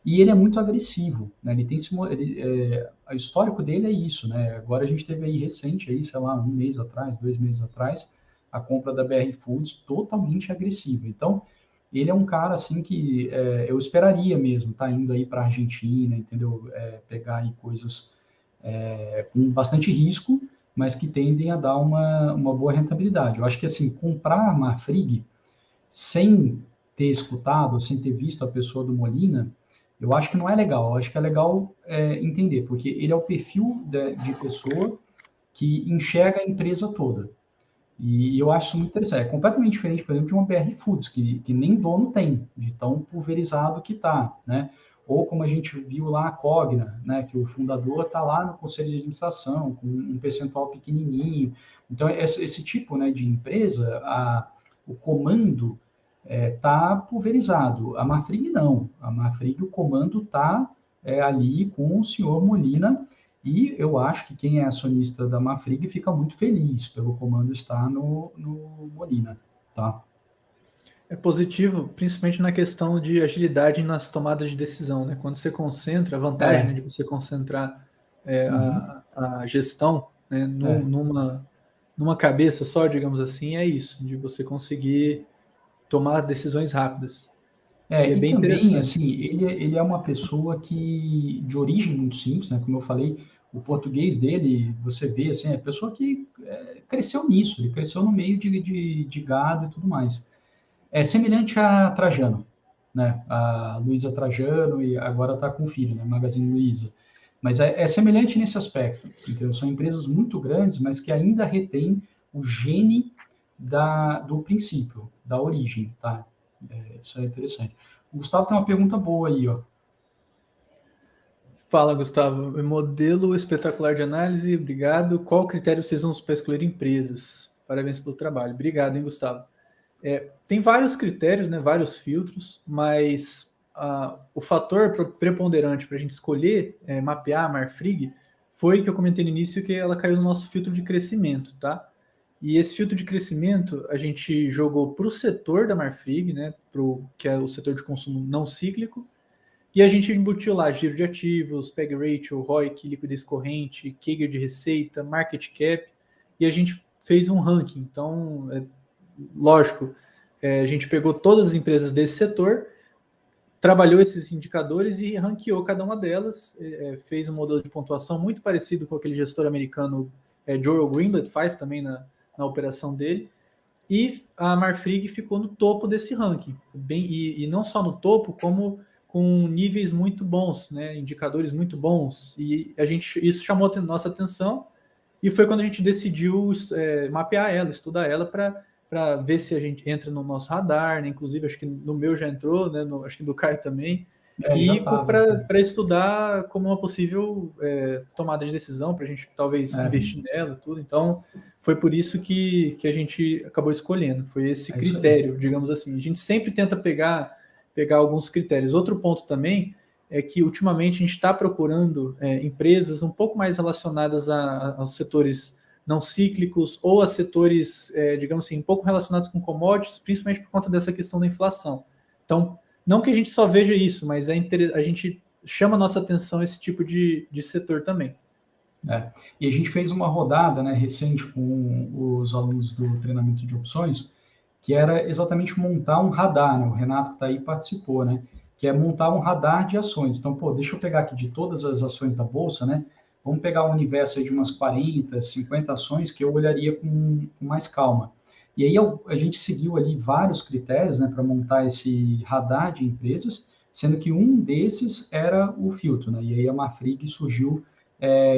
E ele é muito agressivo, né? Ele tem o histórico dele é isso, né? Agora a gente teve aí recente, aí, sei lá, 1 mês atrás, 2 meses atrás, a compra da BR Foods totalmente agressiva. Então, ele é um cara assim que eu esperaria mesmo, tá indo aí para a Argentina, entendeu? Pegar aí coisas com bastante risco, mas que tendem a dar uma boa rentabilidade. Eu acho que assim, comprar a Marfrig sem ter escutado, sem ter visto a pessoa do Molina, eu acho que não é legal. Eu acho que é legal entender, porque ele é o perfil de pessoa que enxerga a empresa toda. E eu acho isso muito interessante. É completamente diferente, por exemplo, de uma BR Foods, que nem dono tem, de tão pulverizado que está, né? Ou como a gente viu lá a Cogna, né? Que o fundador está lá no conselho de administração, com um percentual pequenininho. Então, esse tipo, né, de empresa, o comando está pulverizado. A Marfrig não. A Marfrig, o comando está ali com o senhor Molina, e eu acho que quem é acionista da Marfrig fica muito feliz pelo comando estar no Molina, tá? É positivo, principalmente na questão de agilidade nas tomadas de decisão, né? Quando você concentra, a vantagem, né, É, de você concentrar uhum, a gestão, né, é. numa cabeça só, digamos assim, é isso, de você conseguir tomar decisões rápidas. E é E bem também, interessante. assim, ele é uma pessoa que, de origem muito simples, né? Como eu falei, o português dele, você vê, assim, é pessoa que cresceu nisso, ele cresceu no meio de gado e tudo mais. É semelhante a Trajano, né? A Luísa Trajano e agora está com o filho, né? Magazine Luiza. Mas é semelhante nesse aspecto, entendeu? São empresas muito grandes, mas que ainda retêm o gene do princípio, da origem, tá? Isso é interessante. O Gustavo tem uma pergunta boa aí, ó. Fala, Gustavo. Modelo espetacular de análise, obrigado. Qual critério vocês usam para escolher empresas? Parabéns pelo trabalho. Obrigado, hein, Gustavo. Tem vários critérios, né, vários filtros, mas o fator preponderante para a gente escolher mapear a Marfrig foi que eu comentei no início que ela caiu no nosso filtro de crescimento, tá? E esse filtro de crescimento a gente jogou para o setor da Marfrig, né, que é o setor de consumo não cíclico, e a gente embutiu lá giro de ativos, PEG ratio, ROIC, liquidez corrente, CAGR de receita, market cap, e a gente fez um ranking. Então, lógico, a gente pegou todas as empresas desse setor, trabalhou esses indicadores e ranqueou cada uma delas, fez um modelo de pontuação muito parecido com aquele gestor americano Joel Greenblatt faz também na operação dele, e a Marfrig ficou no topo desse ranking, e não só no topo, como com níveis muito bons, né, indicadores muito bons, e isso chamou a nossa atenção, e foi quando a gente decidiu mapear ela, estudar ela para ver se a gente entra no nosso radar, né? Inclusive acho que no meu já entrou, né? Acho que do Caio também, Ele já e estava. para estudar como uma possível tomada de decisão, para a gente talvez investir nela, tudo. Então foi por isso que a gente acabou escolhendo, foi esse critério, digamos assim. A gente sempre tenta pegar alguns critérios. Outro ponto também é que ultimamente a gente está procurando empresas um pouco mais relacionadas aos setores não cíclicos ou a setores, digamos assim, um pouco relacionados com commodities, principalmente por conta dessa questão da inflação. Então, não que a gente só veja isso, mas a gente chama a nossa atenção esse tipo de setor também. E a gente fez uma rodada, né, recente com os alunos do treinamento de opções, que era exatamente montar um radar, né? O Renato que está aí participou, né? Que é montar um radar de ações. Então, deixa eu pegar aqui de todas as ações da Bolsa, né? Vamos pegar um universo aí de umas 40, 50 ações que eu olharia com mais calma. E aí a gente seguiu ali vários critérios, né, para montar esse radar de empresas, sendo que um desses era o filtro, né? E aí a Marfrig surgiu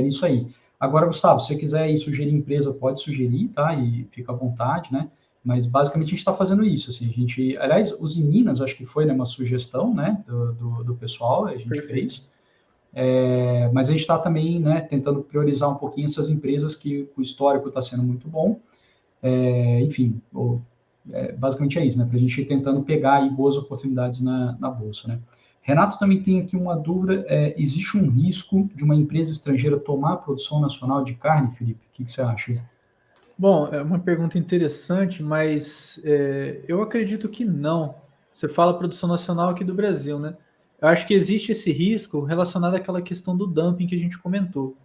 nisso aí. Agora, Gustavo, se você quiser aí sugerir empresa, pode sugerir, tá? E fica à vontade, né? Mas basicamente a gente está fazendo isso, assim, aliás, os Minas, acho que foi, né, uma sugestão, né, do pessoal, a gente fez, mas a gente está também, né, tentando priorizar um pouquinho essas empresas que o histórico está sendo muito bom, enfim, basicamente é isso, né, para a gente ir tentando pegar aí boas oportunidades na Bolsa, né. Renato também tem aqui uma dúvida, existe um risco de uma empresa estrangeira tomar a produção nacional de carne, Felipe? O que você acha? Bom, é uma pergunta interessante, mas eu acredito que não. Você fala produção nacional aqui do Brasil, né? Eu acho que existe esse risco relacionado àquela questão do dumping que a gente comentou.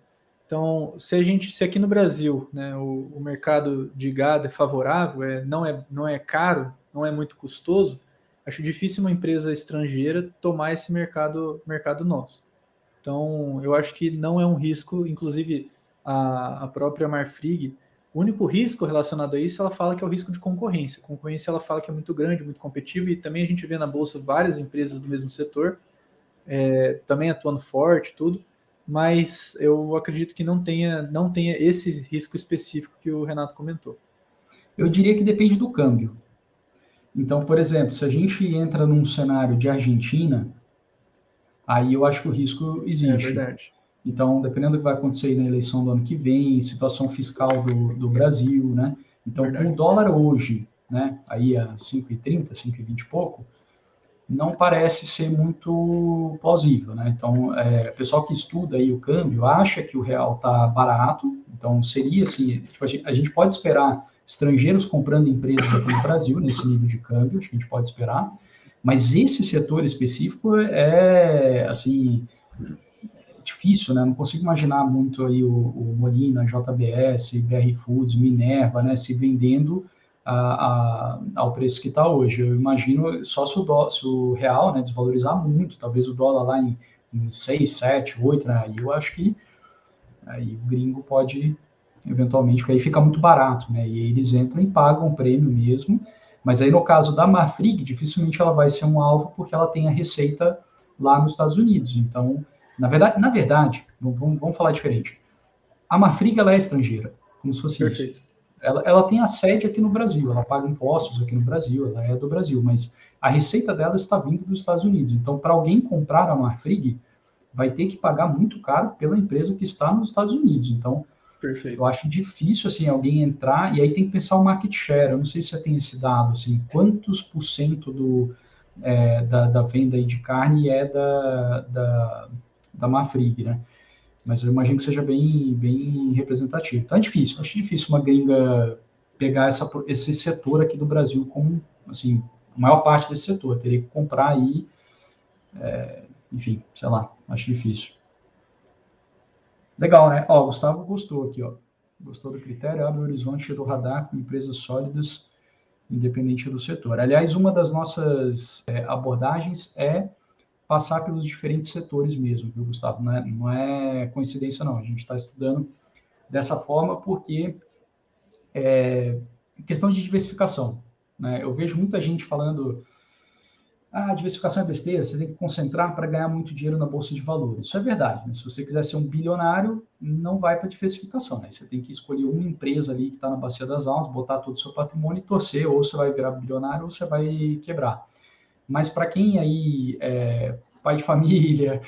Então, se aqui no Brasil, né, o mercado de gado é favorável, não é caro, não é muito custoso, acho difícil uma empresa estrangeira tomar esse mercado nosso. Então, eu acho que não é um risco, inclusive a própria Marfrig, o único risco relacionado a isso, ela fala que é o risco de concorrência. Concorrência, ela fala que é muito grande, muito competitiva, e também a gente vê na Bolsa várias empresas do mesmo setor, também atuando forte, tudo, mas eu acredito que não tenha esse risco específico que o Renato comentou. Eu diria que depende do câmbio. Então, por exemplo, se a gente entra num cenário de Argentina, aí eu acho que o risco É existe. verdade. Então, dependendo do que vai acontecer na eleição do ano que vem, situação fiscal do Brasil, né? Então, com o Verdade. dólar hoje, né, aí a 5,30, 5,20 e pouco, não parece ser muito plausível, né? Então, o pessoal que estuda aí o câmbio acha que o real está barato, então seria assim, tipo, a gente pode esperar estrangeiros comprando empresas aqui no Brasil nesse nível de câmbio, acho que a gente pode esperar, mas esse setor específico assim, difícil, né? Não consigo imaginar muito aí o Molina, JBS, BR Foods, Minerva, né, se vendendo ao preço que está hoje. Eu imagino só se o real, né, desvalorizar muito, talvez o dólar lá em 6, 7, 8, né? Aí eu acho que aí o gringo pode eventualmente, porque aí fica muito barato, né? E aí eles entram e pagam o prêmio mesmo. Mas aí no caso da Marfrig, dificilmente ela vai ser um alvo porque ela tem a receita lá nos Estados Unidos. Então, na verdade, vamos falar diferente. A Marfrig ela é estrangeira, como se fosse isso. Perfeito. Ela tem a sede aqui no Brasil, ela paga impostos aqui no Brasil, ela é do Brasil, mas a receita dela está vindo dos Estados Unidos. Então, para alguém comprar a Marfrig, vai ter que pagar muito caro pela empresa que está nos Estados Unidos. Então, eu Perfeito. acho difícil assim alguém entrar e aí tem que pensar o market share. Eu não sei se você tem esse dado assim, quantos por cento da venda aí de carne é da Marfrig, né? Mas eu imagino que seja bem representativo. Então é difícil, acho difícil uma gringa pegar esse setor aqui do Brasil como, assim, a maior parte desse setor. Teria que comprar aí, enfim, sei lá, acho difícil. Legal, né? Ó, o Gustavo gostou aqui, ó. Gostou do critério, abre o horizonte do radar com empresas sólidas, independente do setor. Aliás, uma das nossas abordagens é passar pelos diferentes setores mesmo, viu, Gustavo? Não é coincidência, não. A gente está estudando dessa forma porque questão de diversificação, né? Eu vejo muita gente falando diversificação é besteira, você tem que concentrar para ganhar muito dinheiro na bolsa de valores. Isso é verdade, né? Se você quiser ser um bilionário, não vai para diversificação, né? Você tem que escolher uma empresa ali que está na bacia das almas, botar todo o seu patrimônio e torcer, ou você vai virar bilionário ou você vai quebrar. Mas para quem aí é pai de família,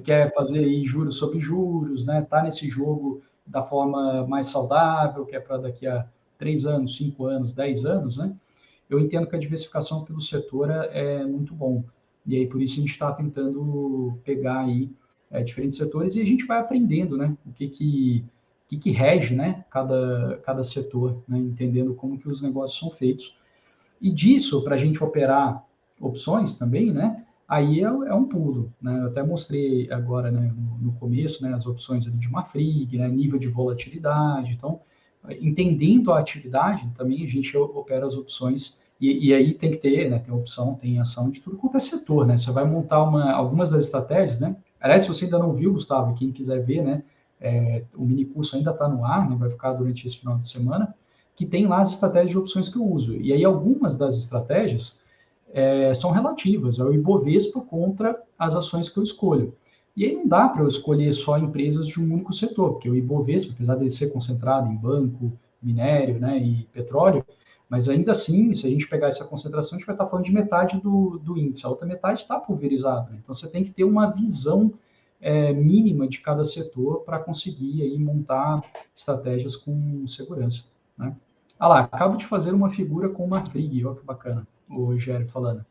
quer fazer aí juros sobre juros, né? Tá nesse jogo da forma mais saudável, que é para daqui a 3 anos, 5 anos, 10 anos, né? Eu entendo que a diversificação pelo setor é muito bom. E aí, por isso, a gente está tentando pegar aí diferentes setores e a gente vai aprendendo, né? O que rege, né? Cada setor, né? Entendendo como que os negócios são feitos. E disso, para a gente operar opções também, né? Aí é um pulo, né? Eu até mostrei agora, né, no começo, né, as opções ali de Marfrig, né, nível de volatilidade. Então, entendendo a atividade, também a gente opera as opções e aí tem que ter, né, tem opção, tem ação de tudo quanto é setor, né? Você vai montar algumas das estratégias, né? Aliás, se você ainda não viu, Gustavo, quem quiser ver, né, o mini curso ainda está no ar, né, vai ficar durante esse final de semana, que tem lá as estratégias de opções que eu uso. E aí algumas das estratégias são relativas ao Ibovespa contra as ações que eu escolho. E aí não dá para eu escolher só empresas de um único setor, porque o Ibovespa, apesar de ser concentrado em banco, minério, né, e petróleo, mas ainda assim, se a gente pegar essa concentração, a gente vai estar falando de metade do índice, a outra metade está pulverizada. Né? Então você tem que ter uma visão mínima de cada setor para conseguir aí montar estratégias com segurança. Né? Lá, acabo de fazer uma figura com uma Marfrig, olha que bacana, o Rogério falando.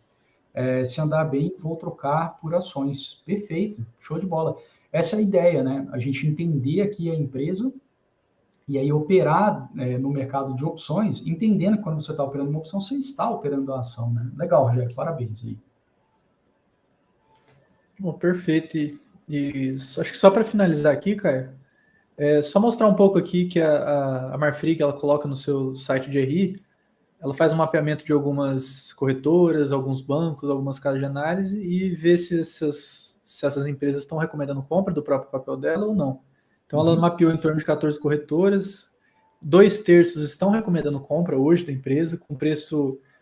Se andar bem, vou trocar por ações. Perfeito, show de bola. Essa é a ideia, né? A gente entender aqui a empresa e aí operar no mercado de opções, entendendo que quando você está operando uma opção, você está operando a ação, né? Legal, Rogério, parabéns aí. Bom, perfeito. Acho que só para finalizar aqui, Caio, só mostrar um pouco aqui que a Marfrig, ela coloca no seu site de RI, ela faz um mapeamento de algumas corretoras, alguns bancos, algumas casas de análise e vê se essas empresas estão recomendando compra do próprio papel dela ou não. Então, ela mapeou em torno de 14 corretoras, 2/3 estão recomendando compra hoje da empresa, com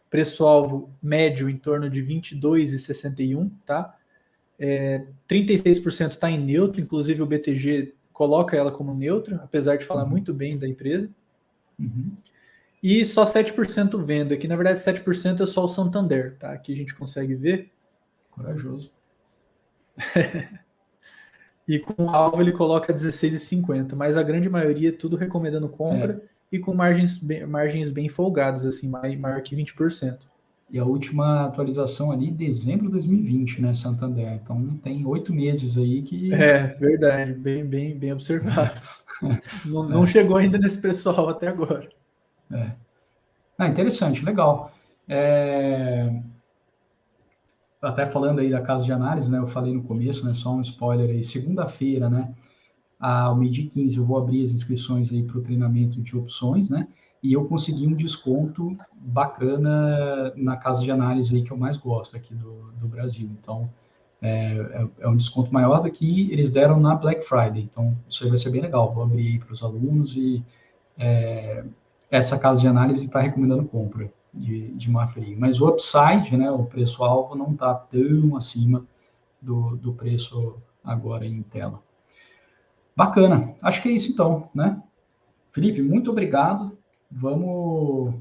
preço-alvo médio em torno de 22,61, tá? 36% está em neutro, inclusive o BTG coloca ela como neutra, apesar de falar muito bem da empresa. E só 7% venda, que na verdade 7% é só o Santander, tá? Aqui a gente consegue ver. Corajoso. E com o alvo ele coloca 16,50, mas a grande maioria é tudo recomendando compra e com margens bem folgadas, assim, maior que 20%. E a última atualização ali, dezembro de 2020, né, Santander. Então tem 8 meses aí que... Verdade, bem observado. Não chegou ainda nesse pessoal até agora. Interessante, legal. Até falando aí da casa de análise, né, eu falei no começo, né, só um spoiler aí, segunda-feira, né, ao meio-dia 15, eu vou abrir as inscrições aí para o treinamento de opções, né, e eu consegui um desconto bacana na casa de análise aí que eu mais gosto aqui do Brasil. Então, é um desconto maior do que eles deram na Black Friday. Então, isso aí vai ser bem legal. Vou abrir aí para os alunos e essa casa de análise está recomendando compra de Marfrig. Mas o upside, né, o preço-alvo, não está tão acima do preço agora em tela. Bacana. Acho que é isso então, né? Felipe, muito obrigado. Vamos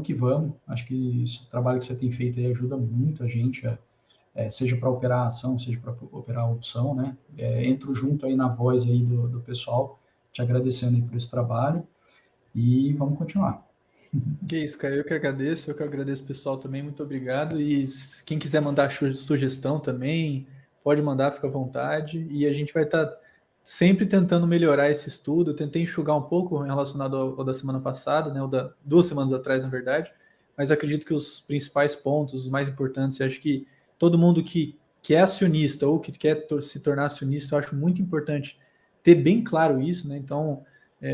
que vamos. Acho que esse trabalho que você tem feito aí ajuda muito a gente, seja para operar a ação, seja para operar a opção, né? Entro junto aí na voz aí do pessoal, te agradecendo aí por esse trabalho e vamos continuar. Que isso, cara, eu que agradeço o pessoal também, muito obrigado. E quem quiser mandar sugestão também, pode mandar, fica à vontade. E a gente vai estar sempre tentando melhorar esse estudo. Eu tentei enxugar um pouco relacionado ao da semana passada, né, 2 semanas atrás, na verdade. Mas acredito que os principais pontos, os mais importantes, eu acho que todo mundo que é acionista ou que quer se tornar acionista, eu acho muito importante ter bem claro isso, né? Então,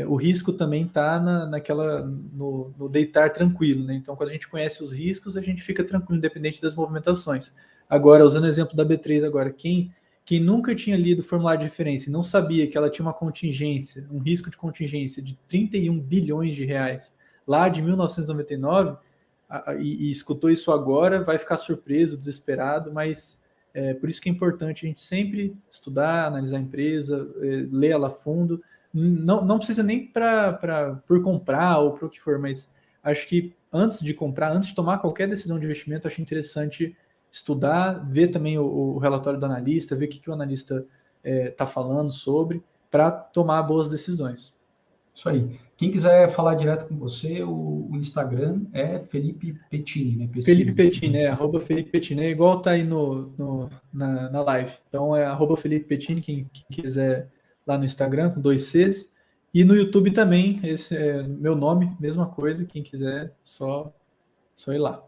o risco também está no deitar tranquilo, né? Então, quando a gente conhece os riscos, a gente fica tranquilo, independente das movimentações. Agora, usando o exemplo da B3 agora, quem nunca tinha lido o formulário de referência e não sabia que ela tinha uma contingência, um risco de contingência de 31 bilhões de reais lá de 1999 e escutou isso agora, vai ficar surpreso, desesperado, mas por isso que é importante a gente sempre estudar, analisar a empresa, ler ela a fundo. Não precisa nem por comprar ou para o que for, mas acho que antes de comprar, antes de tomar qualquer decisão de investimento, acho interessante estudar, ver também o relatório do analista, ver o que o analista está falando sobre, para tomar boas decisões. Isso aí. Quem quiser falar direto com você, o Instagram é Felipe Pettini, né? Felipe Pessini. Pettini, arroba Felipe Pettini, é igual tá aí na live. Então é arroba Felipe Pettini, quem quiser lá no Instagram, com 2 Cs. E no YouTube também, esse é meu nome, mesma coisa, quem quiser, só ir lá.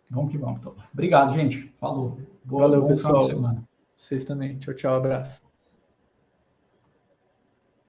Vamos que vamos, então. Obrigado, gente. Falou. Valeu, Bom final de pessoal. semana. Vocês também. Tchau, tchau, abraço.